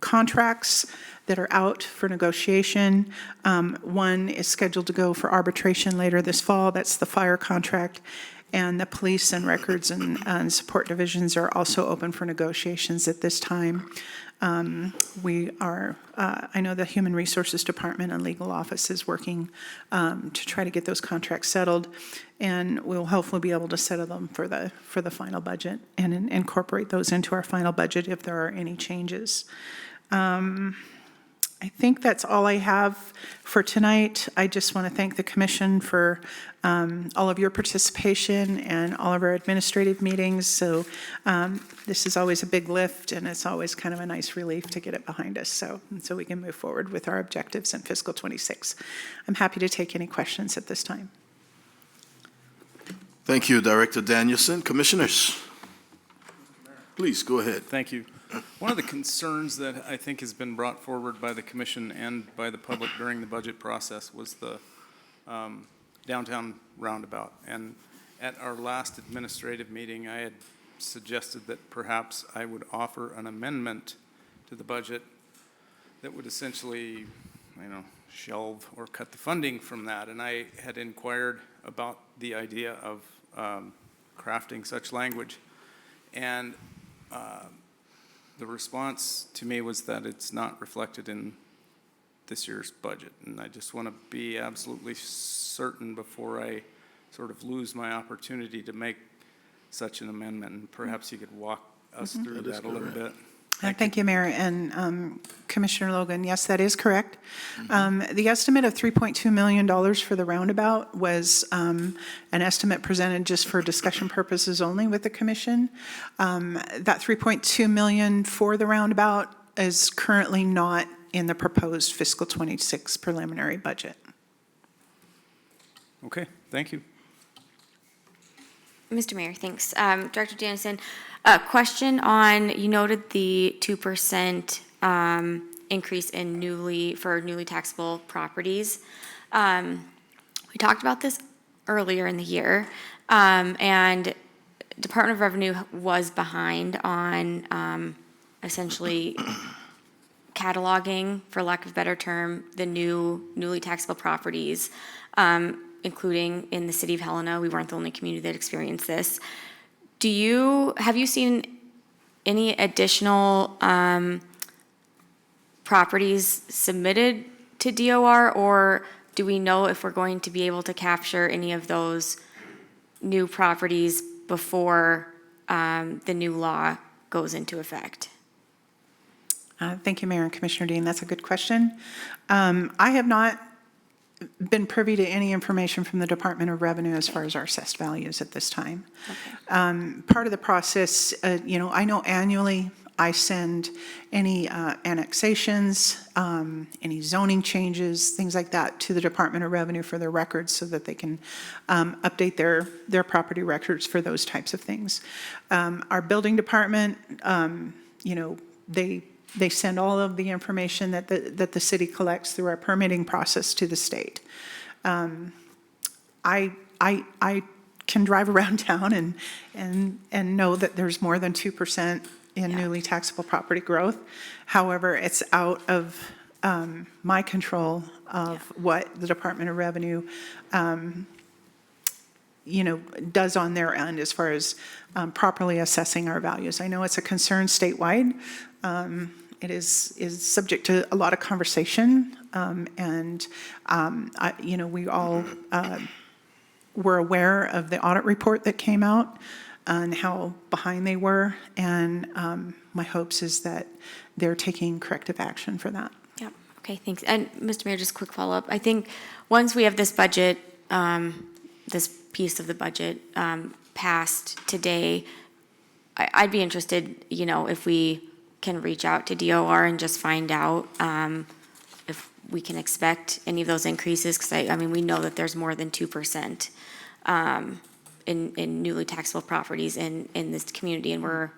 contracts that are out for negotiation. One is scheduled to go for arbitration later this fall. That's the fire contract. And the police and records and support divisions are also open for negotiations at this time. We are, I know the Human Resources Department and Legal Office is working to try to get those contracts settled, and we'll hopefully be able to settle them for the final budget and incorporate those into our final budget if there are any changes. I think that's all I have for tonight. I just want to thank the commission for all of your participation and all of our administrative meetings. So this is always a big lift, and it's always kind of a nice relief to get it behind us, so we can move forward with our objectives in fiscal 26. I'm happy to take any questions at this time. Thank you, Director Danielson. Commissioners, please go ahead. Thank you. One of the concerns that I think has been brought forward by the commission and by the public during the budget process was the downtown roundabout. And at our last administrative meeting, I had suggested that perhaps I would offer an amendment to the budget that would essentially, shelve or cut the funding from that. And I had inquired about the idea of crafting such language. And the response to me was that it's not reflected in this year's budget. And I just want to be absolutely certain before I sort of lose my opportunity to make such an amendment. And perhaps you could walk us through that a little bit. Thank you, Mayor. And Commissioner Logan, yes, that is correct. The estimate of $3.2 million for the roundabout was an estimate presented just for discussion purposes only with the commission. That $3.2 million for the roundabout is currently not in the proposed fiscal 26 preliminary budget. Okay, thank you. Mr. Mayor, thanks. Director Danielson, a question on, you noted the 2% increase in newly taxable properties. We talked about this earlier in the year, and Department of Revenue was behind on essentially cataloging, for lack of a better term, the newly taxable properties, including in the city of Helena. We weren't the only community that experienced this. Have you seen any additional properties submitted to DOR, or do we know if we're going to be able to capture any of those new properties before the new law goes into effect? Thank you, Mayor and Commissioner Dean. That's a good question. I have not been privy to any information from the Department of Revenue as far as our assessed values at this time. Part of the process, I know annually I send any annexations, any zoning changes, things like that to the Department of Revenue for their records so that they can update their property records for those types of things. Our building department, they send all of the information that the city collects through our permitting process to the state. I can drive around town and know that there's more than 2% in newly taxable property growth. However, it's out of my control of what the Department of Revenue does on their end as far as properly assessing our values. I know it's a concern statewide. It is subject to a lot of conversation, and we all were aware of the audit report that came out and how behind they were, and my hopes is that they're taking corrective action for that. Yep. Okay, thanks. And Mr. Mayor, just a quick follow-up. I think once we have this budget, this piece of the budget passed today, I'd be interested, if we can reach out to DOR and just find out if we can expect any of those increases, because we know that there's more than 2% in newly taxable properties in this community, and we're,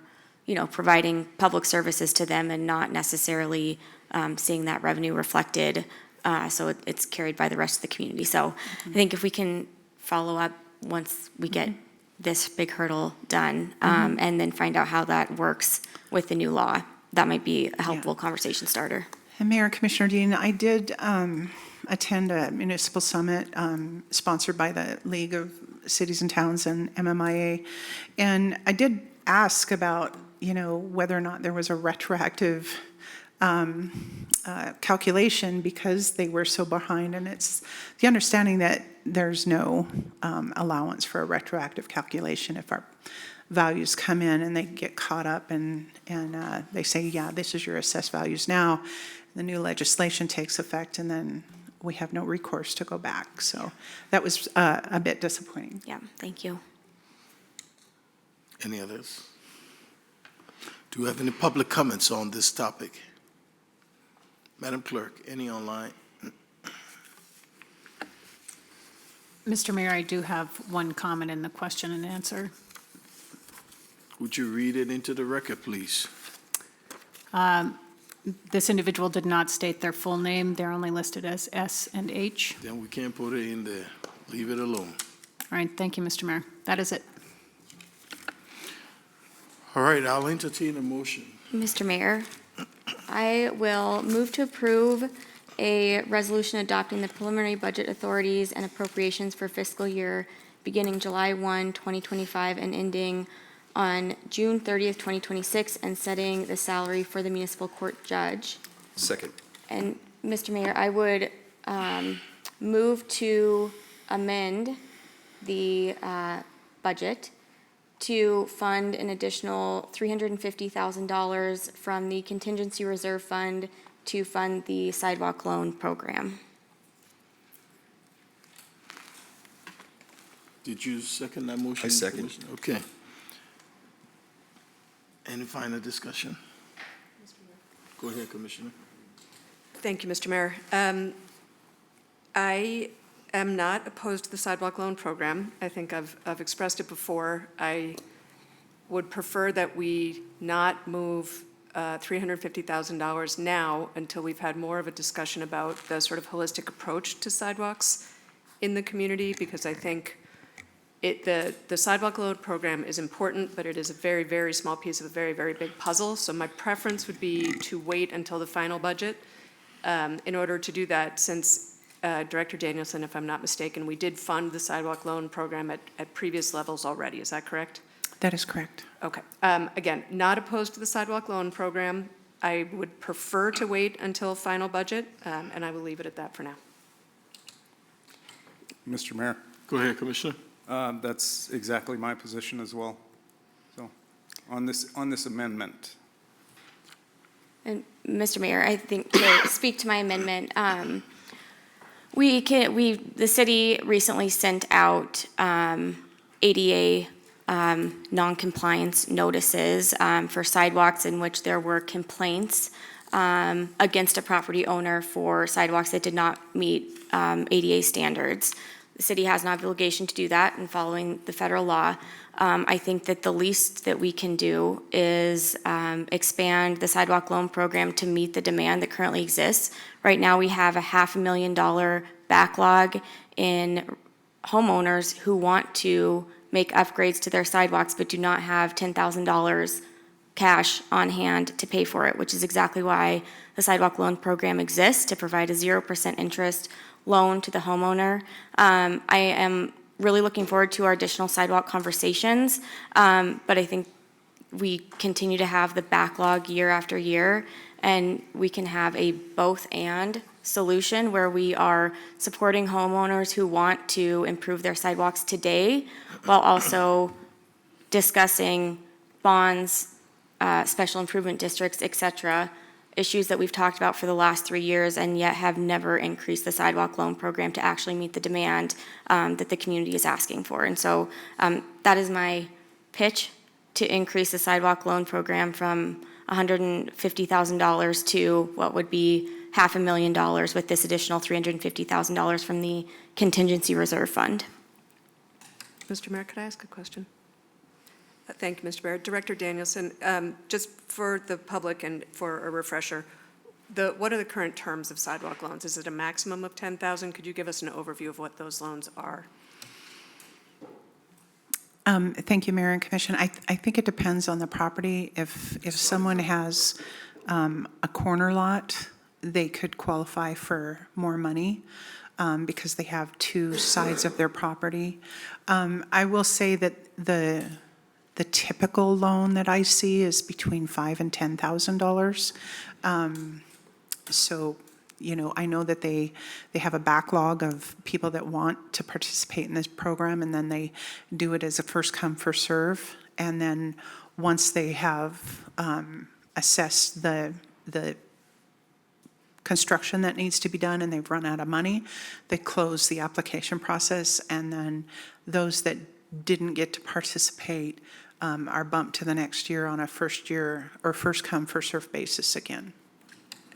providing public services to them and not necessarily seeing that revenue reflected, so it's carried by the rest of the community. So I think if we can follow up once we get this big hurdle done, and then find out how that works with the new law, that might be a helpful conversation starter. And Mayor and Commissioner Dean, I did attend a municipal summit sponsored by the League of Cities and Towns and MMIA, and I did ask about, whether or not there was a retroactive calculation because they were so behind, and it's the understanding that there's no allowance for a retroactive calculation if our values come in and they get caught up and they say, yeah, this is your assessed values now. The new legislation takes effect and then we have no recourse to go back. So that was a bit disappointing. Yeah, thank you. Any others? Do you have any public comments on this topic? Madam Clerk, any online? Mr. Mayor, I do have one comment in the question and answer. Would you read it into the record, please? This individual did not state their full name. They're only listed as S and H. Then we can't put it in there. Leave it alone. All right, thank you, Mr. Mayor. That is it. All right, I'll entertain a motion. Mr. Mayor, I will move to approve a resolution adopting the preliminary budget authorities and appropriations for fiscal year beginning July 1, 2025 and ending on June 30th, 2026, and setting the salary for the municipal court judge. Second. And Mr. Mayor, I would move to amend the budget to fund an additional $350,000 from the contingency reserve fund to fund the sidewalk loan program. Did you second that motion? I second. Commissioner? Okay. Any final discussion? Go ahead, Commissioner. Thank you, Mr. Mayor. I am not opposed to the sidewalk loan program. I think I've expressed it before. I would prefer that we not move $350,000 now until we've had more of a discussion about the sort of holistic approach to sidewalks in the community, because I think the sidewalk loan program is important, but it is a very, very small piece of a very, very big puzzle. So my preference would be to wait until the final budget in order to do that, since Director Danielson, if I'm not mistaken, we did fund the sidewalk loan program at previous levels already. Is that correct? That is correct. Okay. Again, not opposed to the sidewalk loan program. I would prefer to wait until final budget, and I will leave it at that for now. Mr. Mayor, Go ahead, Commissioner. that's exactly my position as well. So, on this amendment, And Mr. Mayor, I think to speak to my amendment, the city recently sent out ADA non-compliance notices for sidewalks in which there were complaints against a property owner for sidewalks that did not meet ADA standards. The city has an obligation to do that in following the federal law. I think that the least that we can do is expand the sidewalk loan program to meet the demand that currently exists. Right now, we have a $500,000 backlog in homeowners who want to make upgrades to their sidewalks but do not have $10,000 cash on hand to pay for it, which is exactly why the sidewalk loan program exists, to provide a 0% interest loan to the homeowner. I am really looking forward to our additional sidewalk conversations, but I think we continue to have the backlog year after year, and we can have a both-and solution where we are supporting homeowners who want to improve their sidewalks today while also discussing bonds, special improvement districts, et cetera, issues that we've talked about for the last 3 years and yet have never increased the sidewalk loan program to actually meet the demand that the community is asking for. And so that is my pitch, to increase the sidewalk loan program from $150,000 to what would be $500,000 with this additional $350,000 from the contingency reserve fund. Mr. Mayor, could I ask a question? Thank you, Mr. Mayor. Director Danielson, just for the public and for a refresher, what are the current terms of sidewalk loans? Is it a maximum of $10,000? Could you give us an overview of what those loans are? Thank you, Mayor and Commission. I think it depends on the property. If someone has a corner lot, they could qualify for more money because they have two sides of their property. I will say that the typical loan that I see is between $5,000 and $10,000. So, you know, I know that they have a backlog of people that want to participate in this program, and then they do it as a first come, first serve. And then once they have assessed the construction that needs to be done and they've run out of money, they close the application process, and then those that didn't get to participate are bumped to the next year on a first year or first come, first served basis again.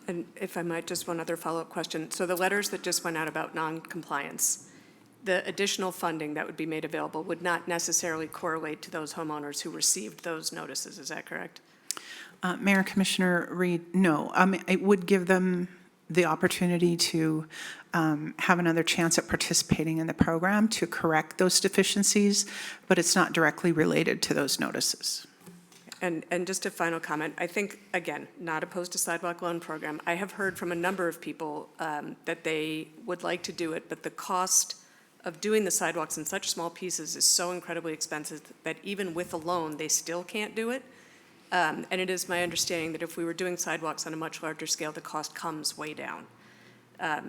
And if I might, just one other follow-up question. So the letters that just went out about non-compliance, the additional funding that would be made available would not necessarily correlate to those homeowners who received those notices, is that correct? Mayor Commissioner Reed, no. It would give them the opportunity to have another chance at participating in the program to correct those deficiencies, but it's not directly related to those notices. And just a final comment, I think, again, not opposed to sidewalk loan program. I have heard from a number of people that they would like to do it, but the cost of doing the sidewalks in such small pieces is so incredibly expensive that even with a loan, they still can't do it. And it is my understanding that if we were doing sidewalks on a much larger scale, the cost comes way down.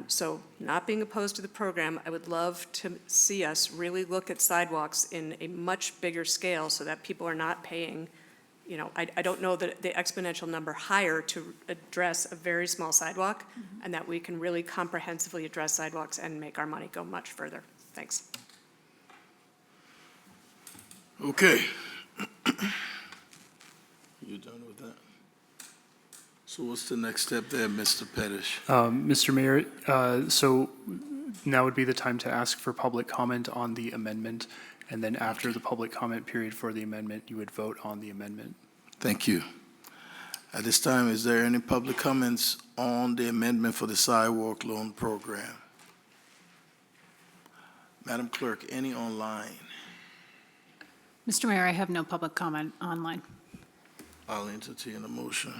So not being opposed to the program, I would love to see us really look at sidewalks in a much bigger scale so that people are not paying, you know, I don't know the exponential number higher to address a very small sidewalk, and that we can really comprehensively address sidewalks and make our money go much further. Thanks. Okay. You done with that? So what's the next step there, Mr. Pettish? Mr. Mayor, so now would be the time to ask for public comment on the amendment, and then after the public comment period for the amendment, you would vote on the amendment. Thank you. At this time, is there any public comments on the amendment for the sidewalk loan program? Madam Clerk, any online? Mr. Mayor, I have no public comment online. I'll entertain a motion.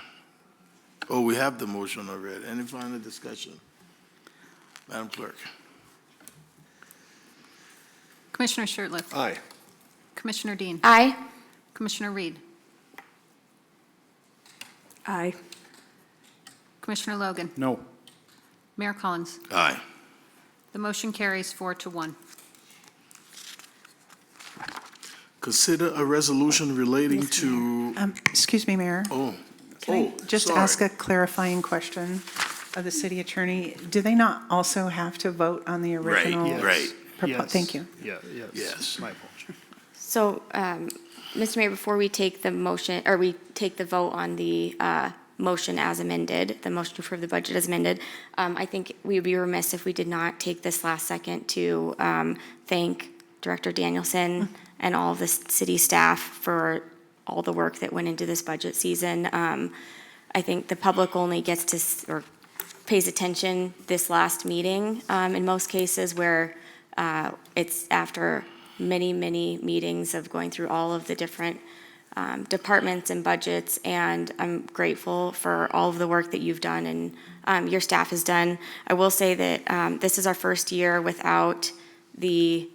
Oh, we have the motion already. Any final discussion? Madam Clerk. Commissioner Shertliff. Aye. Commissioner Dean. Aye. Commissioner Reed. Aye. Commissioner Logan? No. Mayor Collins? Aye. The motion carries 4-1. Consider a resolution relating to, Excuse me, Mayor. oh, Can I just sorry. ask a clarifying question of the city attorney? Do they not also have to vote on the original? Yes. Right. Yes. Thank you. Yeah, Yes. My apologies. So, Mr. Mayor, before we take the motion, or we take the vote on the motion as amended, the motion to approve the budget as amended, I think we would be remiss if we did not take this last second to thank Director Danielson and all of the city staff for all the work that went into this budget season. I think the public only gets to, or pays attention this last meeting in most cases where it's after many, many meetings of going through all of the different departments and budgets, and I'm grateful for all of the work that you've done and your staff has done. I will say that this is our first year without the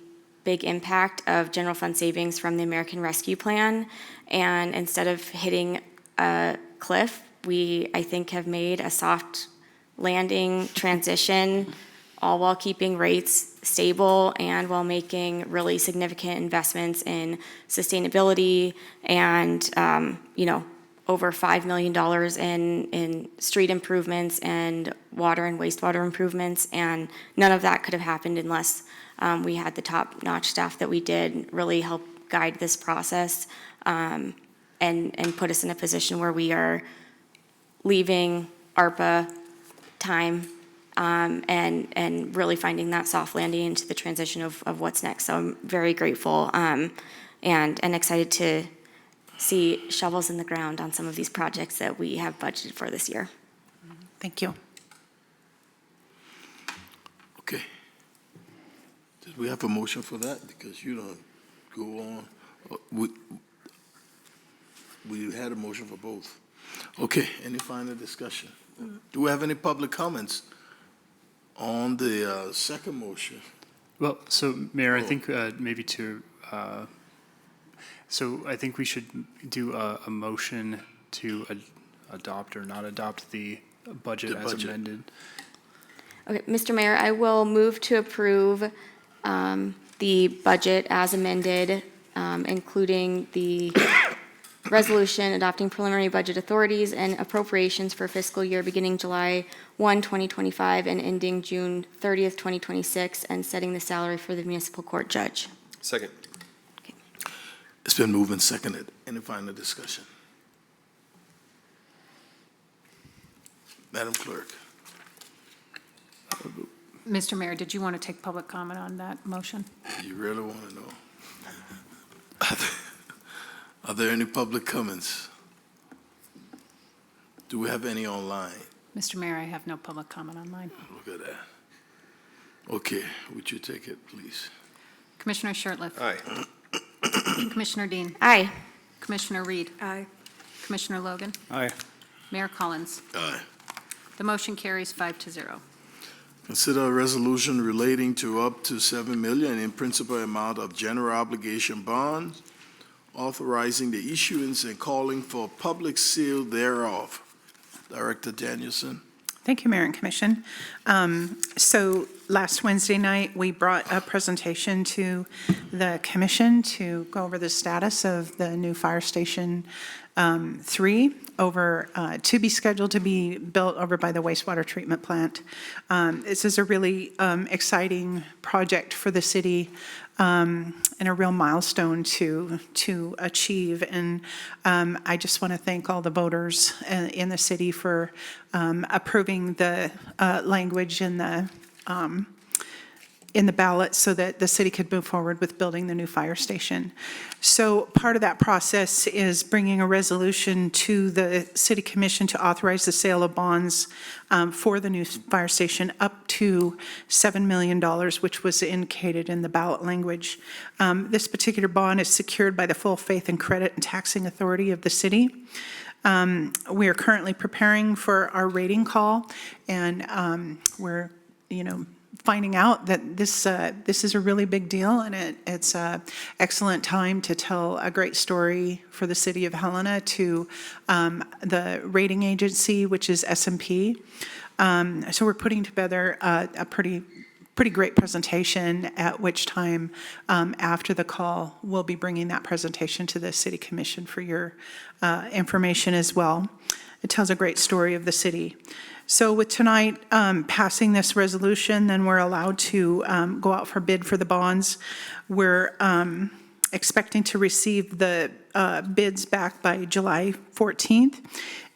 big impact of general fund savings from the American Rescue Plan, and instead of hitting a cliff, we, I think, have made a soft landing transition, all while keeping rates stable and while making really significant investments in sustainability and, over $5 million in street improvements and water and wastewater improvements. And none of that could have happened unless we had the top-notch staff that we did really help guide this process and put us in a position where we are leaving ARPA time and really finding that soft landing into the transition of what's next. So I'm very grateful and excited to see shovels in the ground on some of these projects that we have budgeted for this year. Thank you. Okay. Did we have a motion for that? Because you don't go on. We had a motion for both. Okay, any final discussion? Do we have any public comments on the second motion? Well, so Mayor, I think maybe so I think we should do a motion to adopt or not adopt the budget as amended. Okay, Mr. Mayor, I will move to approve the budget as amended, including the resolution adopting preliminary budget authorities and appropriations for fiscal year beginning July 1, 2025 and ending June 30th, 2026, and setting the salary for the municipal court judge. Second. It's been moved and seconded. Any final discussion? Madam Clerk. Mr. Mayor, did you want to take public comment on that motion? You really want to know? Are there any public comments? Do we have any online? Mr. Mayor, I have no public comment online. Look at that. Okay, would you take it, please? Commissioner Shertliff? Aye. Commissioner Dean? Aye. Commissioner Reed? Aye. Commissioner Logan? Aye. Mayor Collins? Aye. The motion carries 5-0. Consider a resolution relating to up to $7 million in principal amount of general obligation bonds, authorizing the issuance and calling for public sale thereof. Director Danielson. Thank you, Mayor and Commission. So last Wednesday night, we brought a presentation to the commission to go over the status of the new Fire Station 3 over, to be scheduled to be built over by the wastewater treatment plant. This is a really exciting project for the city and a real milestone to achieve. And I just want to thank all the voters in the city for approving the language in the ballot so that the city could move forward with building the new fire station. So part of that process is bringing a resolution to the city commission to authorize the sale of bonds for the new fire station up to $7 million, which was indicated in the ballot language. This particular bond is secured by the full faith and credit and taxing authority of the city. We are currently preparing for our rating call, and we're, finding out that this is a really big deal, and it's an excellent time to tell a great story for the city of Helena to the rating agency, which is S&P. So we're putting together a pretty great presentation, at which time, after the call, we'll be bringing that presentation to the City Commission for your information as well. It tells a great story of the city. So with tonight passing this resolution, then we're allowed to go out for bid for the bonds. We're expecting to receive the bids back by July 14th,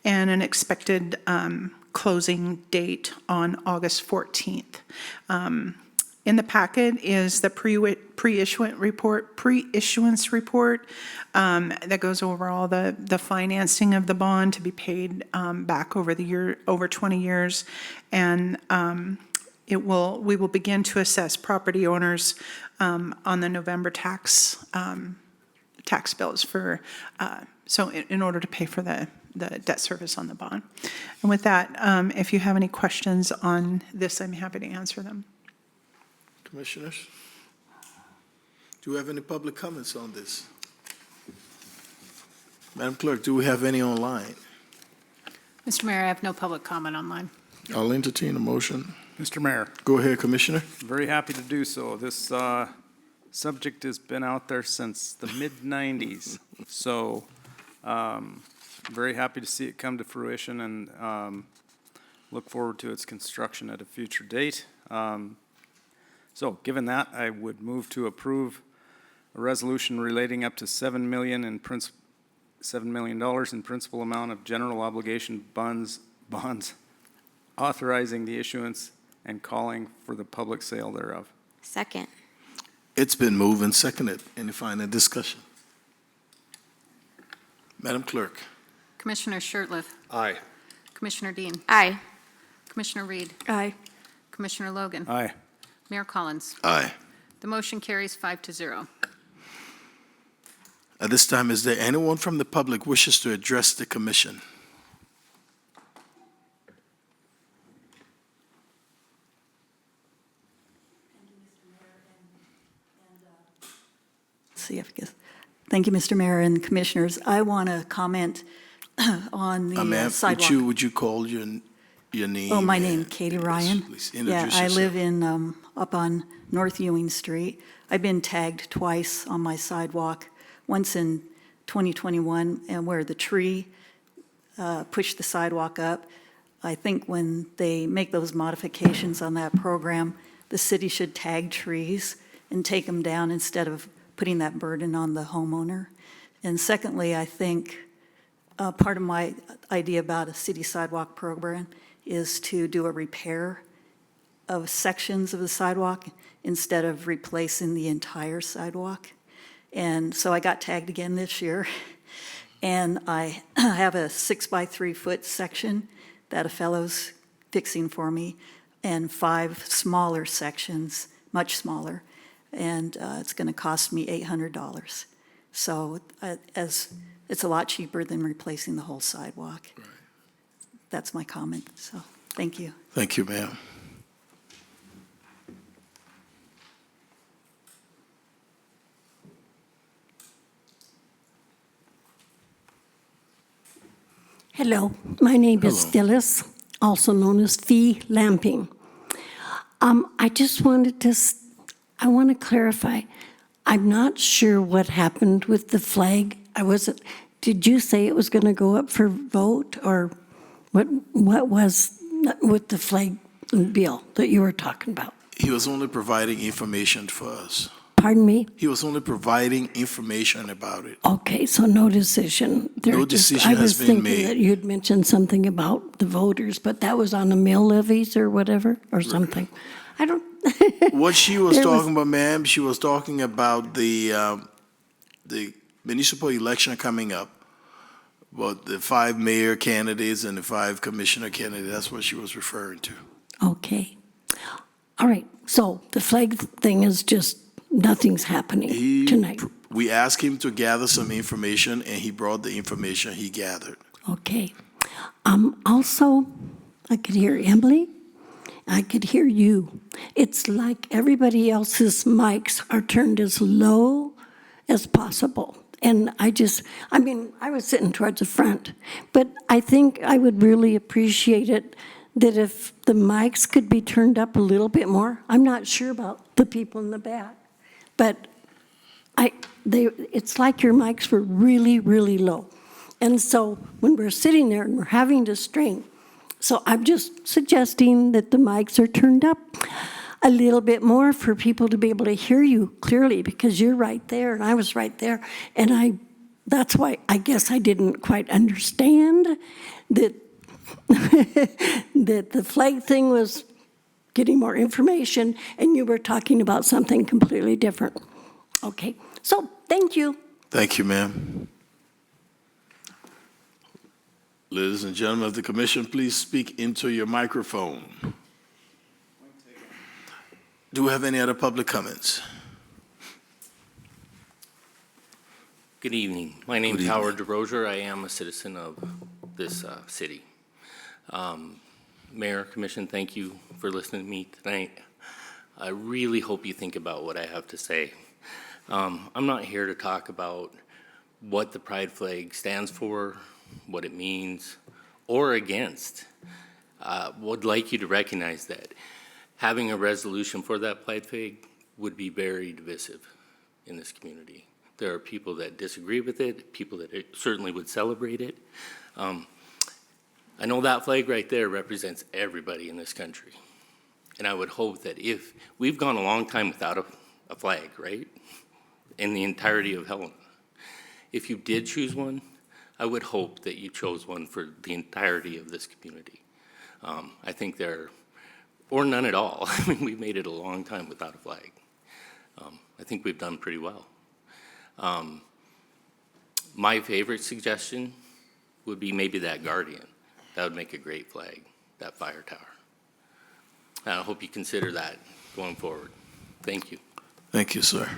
and an expected closing date on August 14th. In the packet is the pre-issuance report that goes over all the financing of the bond to be paid back over 20 years, and we will begin to assess property owners on the November tax bills for so in order to pay for the debt service on the bond. And with that, if you have any questions on this, I'm happy to answer them. Commissioners, do we have any public comments on this? Madam Clerk, do we have any online? Mr. Mayor, I have no public comment online. I'll entertain a motion. Mr. Mayor. Go ahead, Commissioner. Very happy to do so. This subject has been out there since the mid-90s. So very happy to see it come to fruition, and look forward to its construction at a future date. So given that, I would move to approve a resolution relating up to $7 million in principal amount of general obligation bonds, authorizing the issuance and calling for the public sale thereof. Second. It's been moved and seconded. Any final discussion? Madam Clerk. Commissioner Shertliff. Aye. Commissioner Dean. Aye. Commissioner Reed. Aye. Commissioner Logan. Aye. Mayor Collins. Aye. The motion carries 5-0. At this time, is there anyone from the public wishes to address the commission? See if I guess. Thank you, Mr. Mayor and Commissioners. I want to comment on the Ma'am, sidewalk. would you call your name? Oh, my name, Katie Ryan. Please Yeah, introduce I yourself. live in, up on North Ewing Street. I've been tagged twice on my sidewalk, once in 2021, and where the tree pushed the sidewalk up. I think when they make those modifications on that program, the city should tag trees and take them down instead of putting that burden on the homeowner. And secondly, I think part of my idea about a city sidewalk program is to do a repair of sections of the sidewalk instead of replacing the entire sidewalk. And so I got tagged again this year, and I have a 6x3 foot section that a fellow's fixing for me, and 5 smaller sections, much smaller, and it's going to cost me $800. So it's a lot cheaper than replacing the whole sidewalk. Right. That's my comment, so thank you. Thank you, ma'am. Hello, my name is Phyllis, also known as Fee Lamping. I just wanted to, I want to clarify. I'm not sure what happened with the flag. Did you say it was going to go up for vote, or what was with the flag bill that you were talking about? He was only providing information for us. Pardon me? He was only providing information about it. Okay, so no decision. No decision has been I was thinking made. that you'd mentioned something about the voters, but that was on the mill levies or whatever, or something. I don't. What she was There talking about, ma'am, she was talking about the municipal election coming up, about the 5 mayor candidates and the 5 commissioner candidates. That's what she was referring to. Okay. All right, so the flag thing is just, nothing's happening tonight. We asked him to gather some information, and he brought the information he gathered. Okay. Also, I could hear Emily, I could hear you. It's like everybody else's mics are turned as low as possible. And I was sitting towards the front, but I think I would really appreciate it that if the mics could be turned up a little bit more. I'm not sure about the people in the back, but it's like your mics were really, really low. And so when we're sitting there and we're having to strain, so I'm just suggesting that the mics are turned up a little bit more for people to be able to hear you clearly, because you're right there and I was right there. And that's why I guess I didn't quite understand that that the flag thing was getting more information and you were talking about something completely different. Okay, so thank you. Thank you, ma'am. Ladies and gentlemen of the commission, please speak into your microphone. Do we have any other public comments? Good evening. My name is Howard DeRozier. I am a citizen of this city. Mayor, Commission, thank you for listening to me tonight. I really hope you think about what I have to say. I'm not here to talk about what the pride flag stands for, what it means, or against. Would like you to recognize that having a resolution for that pride flag would be very divisive in this community. There are people that disagree with it, people that certainly would celebrate it. I know that flag right there represents everybody in this country. And I would hope that if we've gone a long time without a flag, right? In the entirety of Helena. If you did choose one, I would hope that you chose one for the entirety of this community. I think or none at all. I mean, we've made it a long time without a flag. I think we've done pretty well. My favorite suggestion would be maybe that Guardian. That would make a great flag, that fire tower. And I hope you consider that going forward. Thank you. Thank you, sir.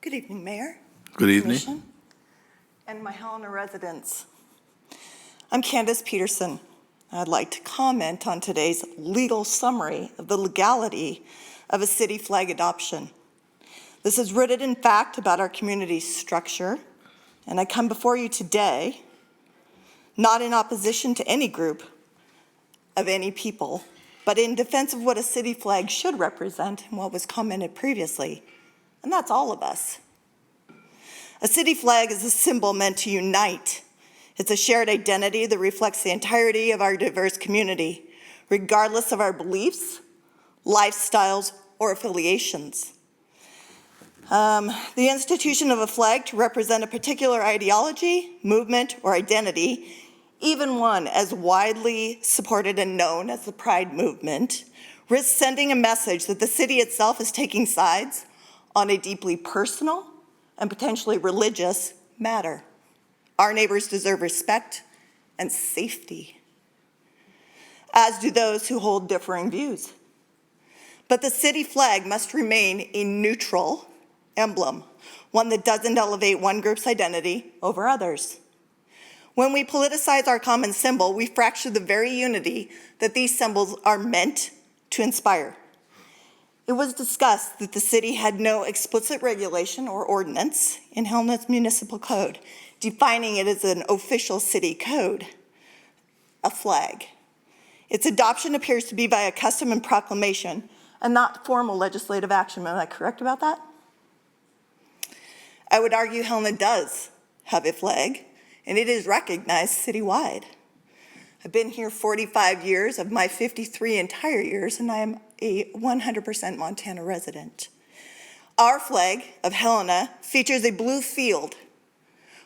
Good evening, Mayor. Good evening. Commission, and my Helena residents. I'm Candace Peterson. I'd like to comment on today's legal summary of the legality of a city flag adoption. This is rooted in fact about our community's structure, and I come before you today not in opposition to any group of any people, but in defense of what a city flag should represent and what was commented previously, and that's all of us. A city flag is a symbol meant to unite. It's a shared identity that reflects the entirety of our diverse community, regardless of our beliefs, lifestyles, or affiliations. The institution of a flag to represent a particular ideology, movement, or identity, even one as widely supported and known as the Pride movement, risks sending a message that the city itself is taking sides on a deeply personal and potentially religious matter. Our neighbors deserve respect and safety, as do those who hold differing views. But the city flag must remain a neutral emblem, one that doesn't elevate one group's identity over others. When we politicize our common symbol, we fracture the very unity that these symbols are meant to inspire. It was discussed that the city had no explicit regulation or ordinance in Helena's municipal code, defining it as an official city code, a flag. Its adoption appears to be via custom and proclamation and not formal legislative action. Am I correct about that? I would argue Helena does have a flag, and it is recognized citywide. I've been here 45 years of my 53 entire years, and I am a 100% Montana resident. Our flag of Helena features a blue field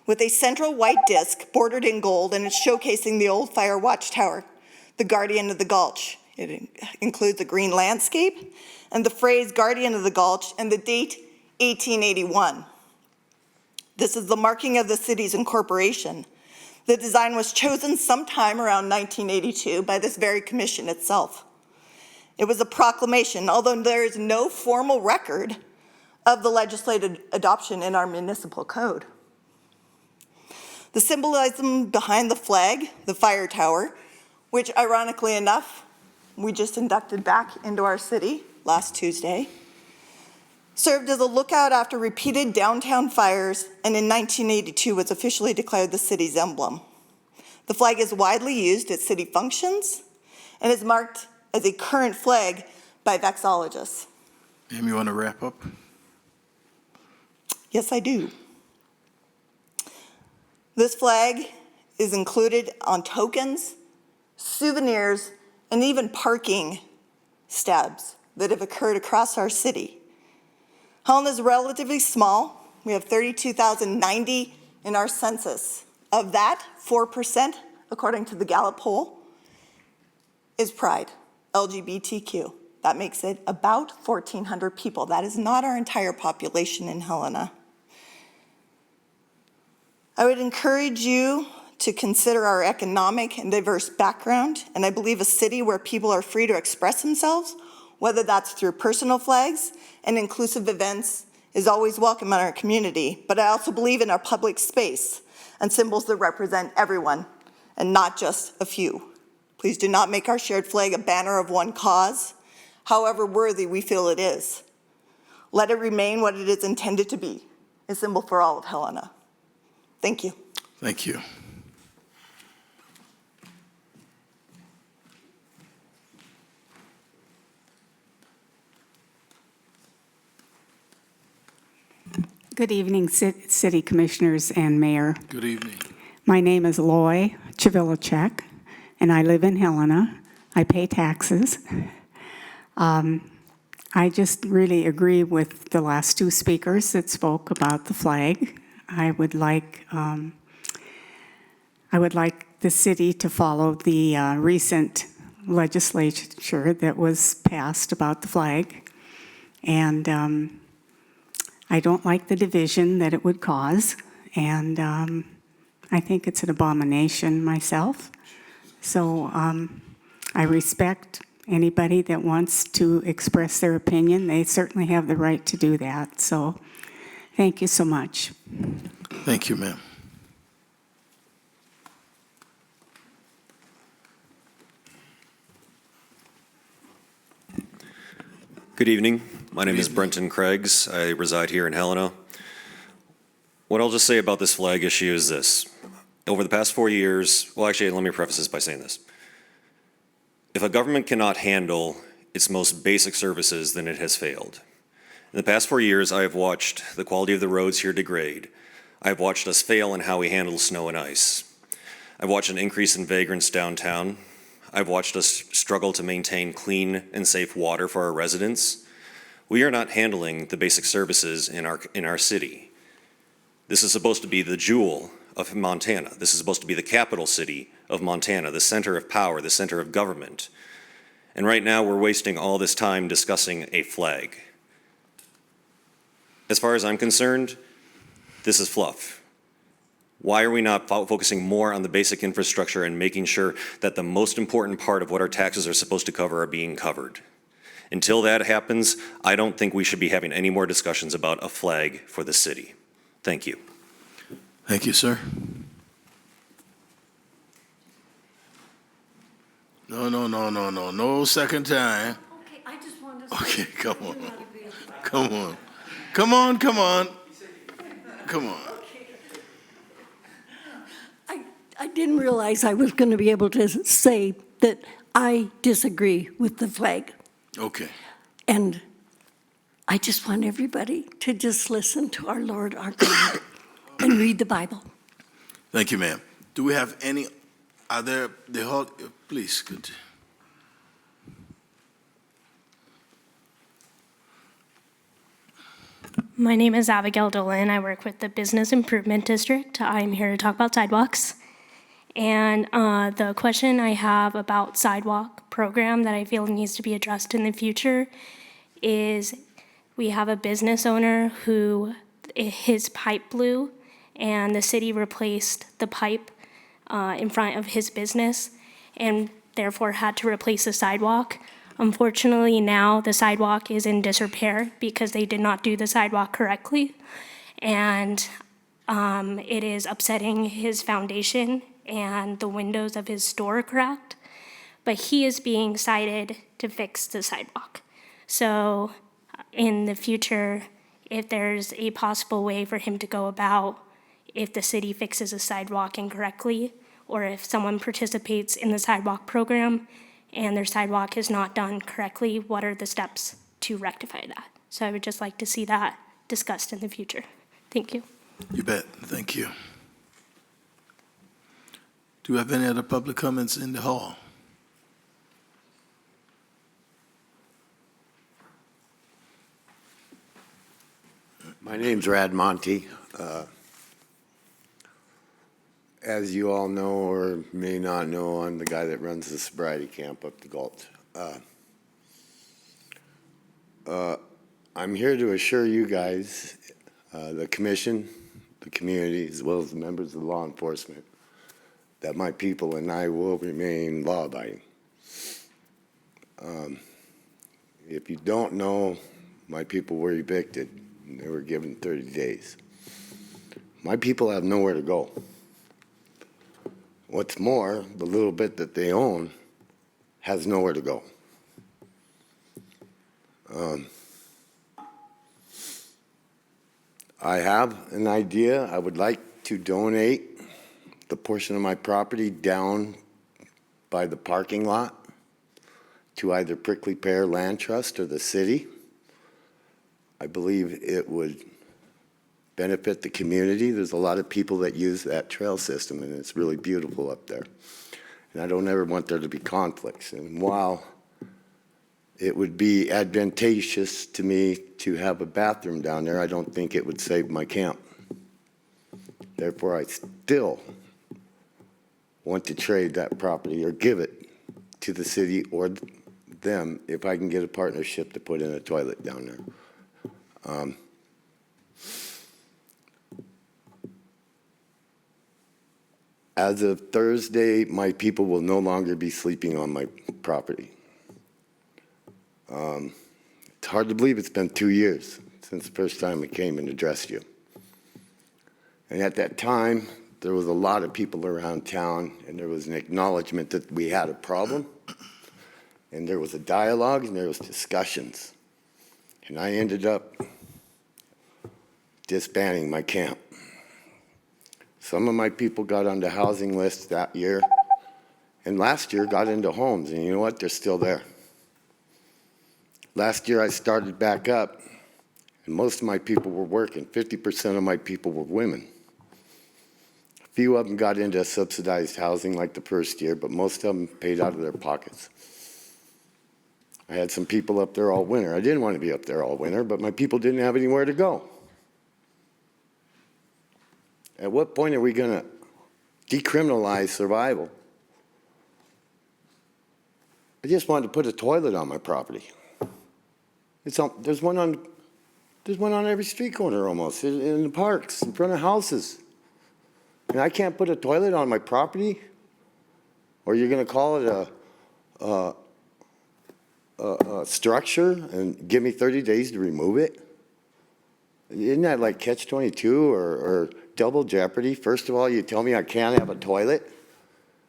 with a central white disc bordered in gold, and it's showcasing the old fire watchtower, the Guardian of the Gulch. It includes a green landscape and the phrase Guardian of the Gulch and the date 1881. This is the marking of the city's incorporation. The design was chosen sometime around 1982 by this very commission itself. It was a proclamation, although there is no formal record of the legislative adoption in our municipal code. The symbolism behind the flag, the fire tower, which ironically enough, we just inducted back into our city last Tuesday, served as a lookout after repeated downtown fires, and in 1982 was officially declared the city's emblem. The flag is widely used at city functions and is marked as a current flag by vexillologists. Ma'am, you want to wrap up? Yes, I do. This flag is included on tokens, souvenirs, and even parking stubs that have occurred across our city. Helena is relatively small. We have 32,090 in our census. Of that, 4%, according to the Gallup poll, is pride, LGBTQ. That makes it about 1,400 people. That is not our entire population in Helena. I would encourage you to consider our economic and diverse background, and I believe a city where people are free to express themselves, whether that's through personal flags and inclusive events, is always welcome in our community. But I also believe in our public space and symbols that represent everyone and not just a few. Please do not make our shared flag a banner of one cause, however worthy we feel it is. Let it remain what it is intended to be, a symbol for all of Helena. Thank you. Thank you. Good evening, City Commissioners and Mayor. Good evening. My name is Loy Chavilacek, and I live in Helena. I pay taxes. I just really agree with the last two speakers that spoke about the flag. I would like the city to follow the recent legislature that was passed about the flag, and I don't like the division that it would cause, and I think it's an abomination myself. So I respect anybody that wants to express their opinion. They certainly have the right to do that. So thank you so much. Thank you, ma'am. Good evening. My name is Brenton Craigs. I reside here in Helena. What I'll just say about this flag issue is this. Over the past 4 years, well, actually, let me preface this by saying this. If a government cannot handle its most basic services, then it has failed. In the past 4 years, I have watched the quality of the roads here degrade. I have watched us fail in how we handle snow and ice. I've watched an increase in vagrants downtown. I've watched us struggle to maintain clean and safe water for our residents. We are not handling the basic services in our city. This is supposed to be the jewel of Montana. This is supposed to be the capital city of Montana, the center of power, the center of government. And right now we're wasting all this time discussing a flag. As far as I'm concerned, this is fluff. Why are we not focusing more on the basic infrastructure and making sure that the most important part of what our taxes are supposed to cover are being covered? Until that happens, I don't think we should be having any more discussions about a flag for the city. Thank you. Thank you, sir. No second time. Okay, I just wanted to. Okay, come on. Come on. Come on, come on. Come on. I didn't realize I was going to be able to say that I disagree with the flag. Okay. And I just want everybody to just listen to our Lord, our God, and read the Bible. Thank you, ma'am. Do we have any other, please continue. My name is Abigail Dolan. I work with the Business Improvement District. I'm here to talk about sidewalks. And the question I have about sidewalk program that I feel needs to be addressed in the future is we have a business owner who his pipe blew and the city replaced the pipe in front of his business and therefore had to replace the sidewalk. Unfortunately, now the sidewalk is in disrepair because they did not do the sidewalk correctly. And it is upsetting his foundation, and the windows of his store are cracked. But he is being cited to fix the sidewalk. So in the future, if there's a possible way for him to go about if the city fixes a sidewalk incorrectly, or if someone participates in the sidewalk program and their sidewalk is not done correctly, what are the steps to rectify that? So I would just like to see that discussed in the future. Thank you. You bet. Thank you. Do we have any other public comments in the hall? My name's Rad Monty. As you all know or may not know, I'm the guy that runs the sobriety camp up the Gulch. I'm here to assure you guys, the commission, the community, as well as the members of law enforcement, that my people and I will remain law-abiding. If you don't know, my people were evicted, and they were given 30 days. My people have nowhere to go. What's more, the little bit that they own has nowhere to go. I have an idea. I would like to donate the portion of my property down by the parking lot to either Prickly Pear Land Trust or the city. I believe it would benefit the community. There's a lot of people that use that trail system, and it's really beautiful up there. And I don't ever want there to be conflicts. And while it would be advantageous to me to have a bathroom down there, I don't think it would save my camp. Therefore, I still want to trade that property or give it to the city or them if I can get a partnership to put in a toilet down there. As of Thursday, my people will no longer be sleeping on my property. It's hard to believe it's been 2 years since the first time I came and addressed you. And at that time, there was a lot of people around town, and there was an acknowledgement that we had a problem, and there was a dialogue, and there was discussions. And I ended up disbanding my camp. Some of my people got onto housing lists that year, and last year got into homes, and you know what? They're still there. Last year I started back up, and most of my people were working. 50% of my people were women. A few of them got into subsidized housing like the first year, but most of them paid out of their pockets. I had some people up there all winter. I didn't want to be up there all winter, but my people didn't have anywhere to go. At what point are we going to decriminalize survival? I just wanted to put a toilet on my property. There's one on every street corner almost, in the parks, in front of houses. And I can't put a toilet on my property? Or you're going to call it a structure and give me 30 days to remove it? Isn't that like catch-22 or double jeopardy? First of all, you tell me I can't have a toilet.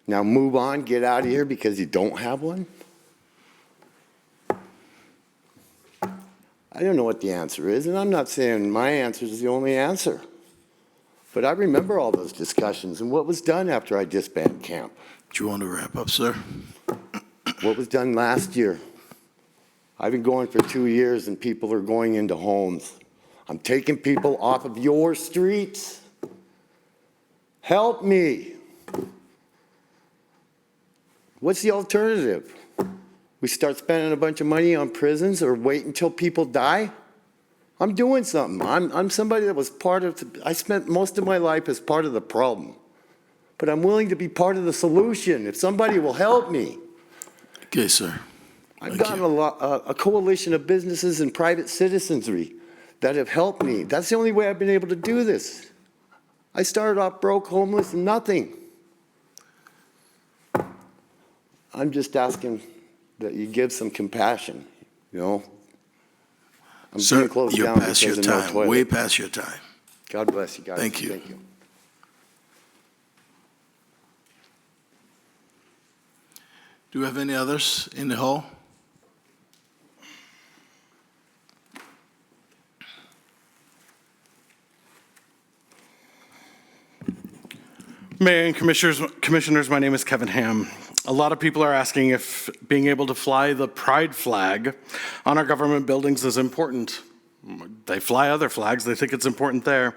Now move on, get out of here because you don't have one? I don't know what the answer is, and I'm not saying my answer is the only answer. But I remember all those discussions and what was done after I disbanded camp. Do you want to wrap up, sir? What was done last year? I've been going for 2 years, and people are going into homes. I'm taking people off of your streets. Help me. What's the alternative? We start spending a bunch of money on prisons or wait until people die? I'm doing something. I'm somebody that was I spent most of my life as part of the problem. But I'm willing to be part of the solution if somebody will help me. Okay, sir. I've gotten a coalition of businesses and private citizenry that have helped me. That's the only way I've been able to do this. I started off broke, homeless, and nothing. I'm just asking that you give some compassion, you know? I'm Sir, being closed you're down past because your of no time, toilet. way past your time. God bless you guys. Thank you. Thank you. Do we have any others in the hall? Mayor and Commissioners, my name is Kevin Ham. A lot of people are asking if being able to fly the pride flag on our government buildings is important. They fly other flags, they think it's important there.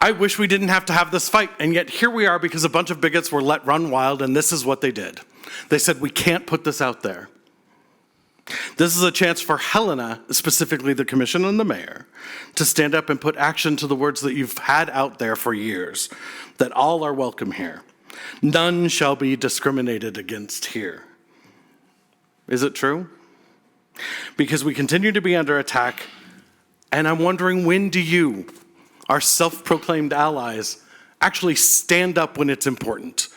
I wish we didn't have to have this fight, and yet here we are because a bunch of bigots were let run wild, and this is what they did. They said, we can't put this out there. This is a chance for Helena, specifically the commission and the mayor, to stand up and put action to the words that you've had out there for years, that all are welcome here. None shall be discriminated against here. Is it true? Because we continue to be under attack, and I'm wondering, when do you, our self-proclaimed allies, actually stand up when it's important?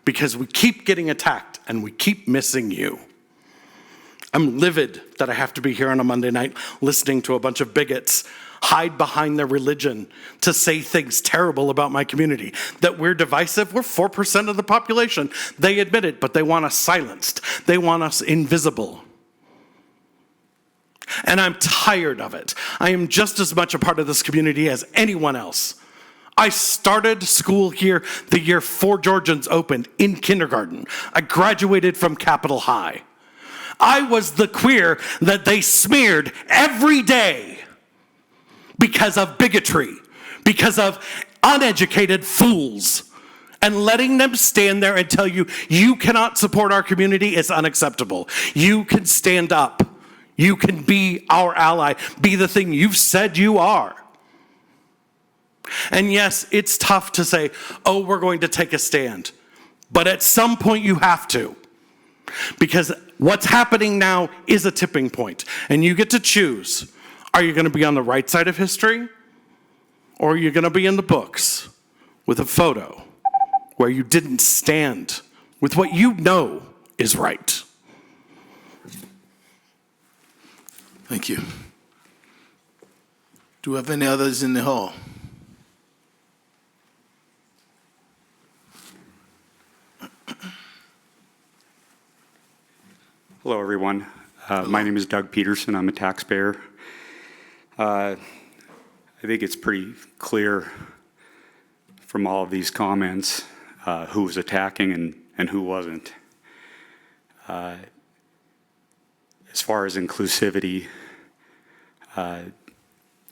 Because we keep getting attacked and we keep missing you. I'm livid that I have to be here on a Monday night listening to a bunch of bigots hide behind their religion to say things terrible about my community. That we're divisive, we're 4% of the population. They admit it, but they want us silenced. They want us invisible. And I'm tired of it. I am just as much a part of this community as anyone else. I started school here the year 4 Georgians opened in kindergarten. I graduated from Capitol High. I was the queer that they smeared every day because of bigotry, because of uneducated fools, and letting them stand there and tell you, you cannot support our community is unacceptable. You can stand up. You can be our ally, be the thing you've said you are. And yes, it's tough to say, oh, we're going to take a stand. But at some point you have to. Because what's happening now is a tipping point, and you get to choose. Are you going to be on the right side of history, or are you going to be in the books with a photo where you didn't stand with what you know is right? Thank you. Do we have any others in the hall? Hello, everyone. My name is Doug Peterson. I'm a taxpayer. I think it's pretty clear from all of these comments who was attacking and who wasn't. As far as inclusivity, I'm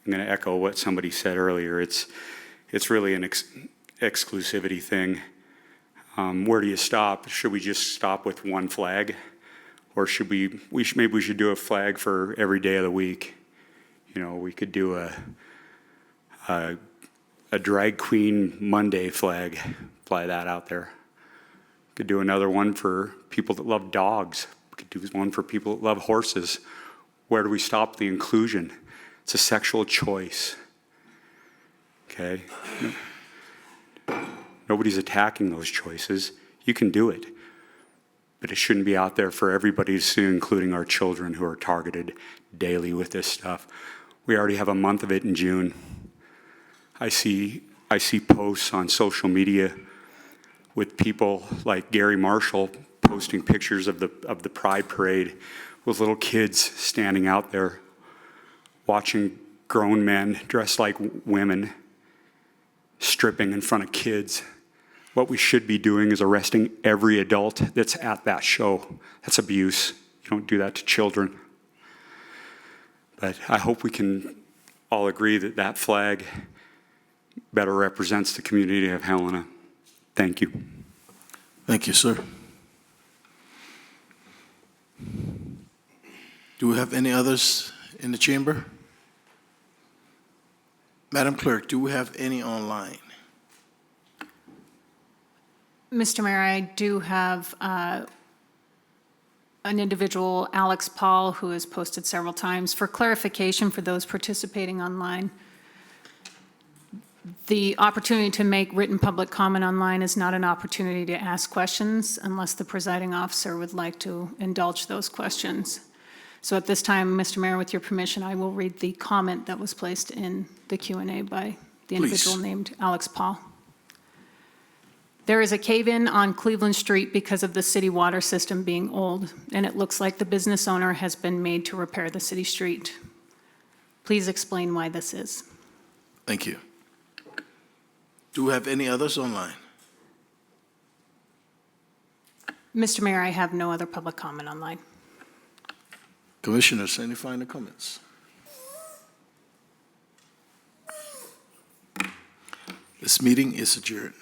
going to echo what somebody said earlier. It's really an exclusivity thing. Where do you stop? Should we just stop with one flag? Or should maybe we should do a flag for every day of the week. You know, we could do a drag queen Monday flag, fly that out there. Could do another one for people that love dogs. We could do one for people that love horses. Where do we stop the inclusion? It's a sexual choice. Okay? Nobody's attacking those choices. You can do it. But it shouldn't be out there for everybody to see, including our children who are targeted daily with this stuff. We already have a month of it in June. I see posts on social media with people like Gary Marshall posting pictures of the Pride Parade with little kids standing out there watching grown men dressed like women stripping in front of kids. What we should be doing is arresting every adult that's at that show. That's abuse. You don't do that to children. But I hope we can all agree that that flag better represents the community of Helena. Thank you. Thank you, sir. Do we have any others in the chamber? Madam Clerk, do we have any online? Mr. Mayor, I do have an individual, Alex Paul, who has posted several times. For clarification for those participating online, The opportunity to make written public comment online is not an opportunity to ask questions unless the presiding officer would like to indulge those questions. So at this time, Mr. Mayor, with your permission, I will read the comment that was placed in the Q&A by the individual named Alex Paul. There is a cave-in on Cleveland Street because of the city water system being old, and it looks like the business owner has been made to repair the city street. Please explain why this is. Thank you. Do we have any others online? Mr. Mayor, I have no other public comment online. Commissioners, any final comments? This meeting is adjourned.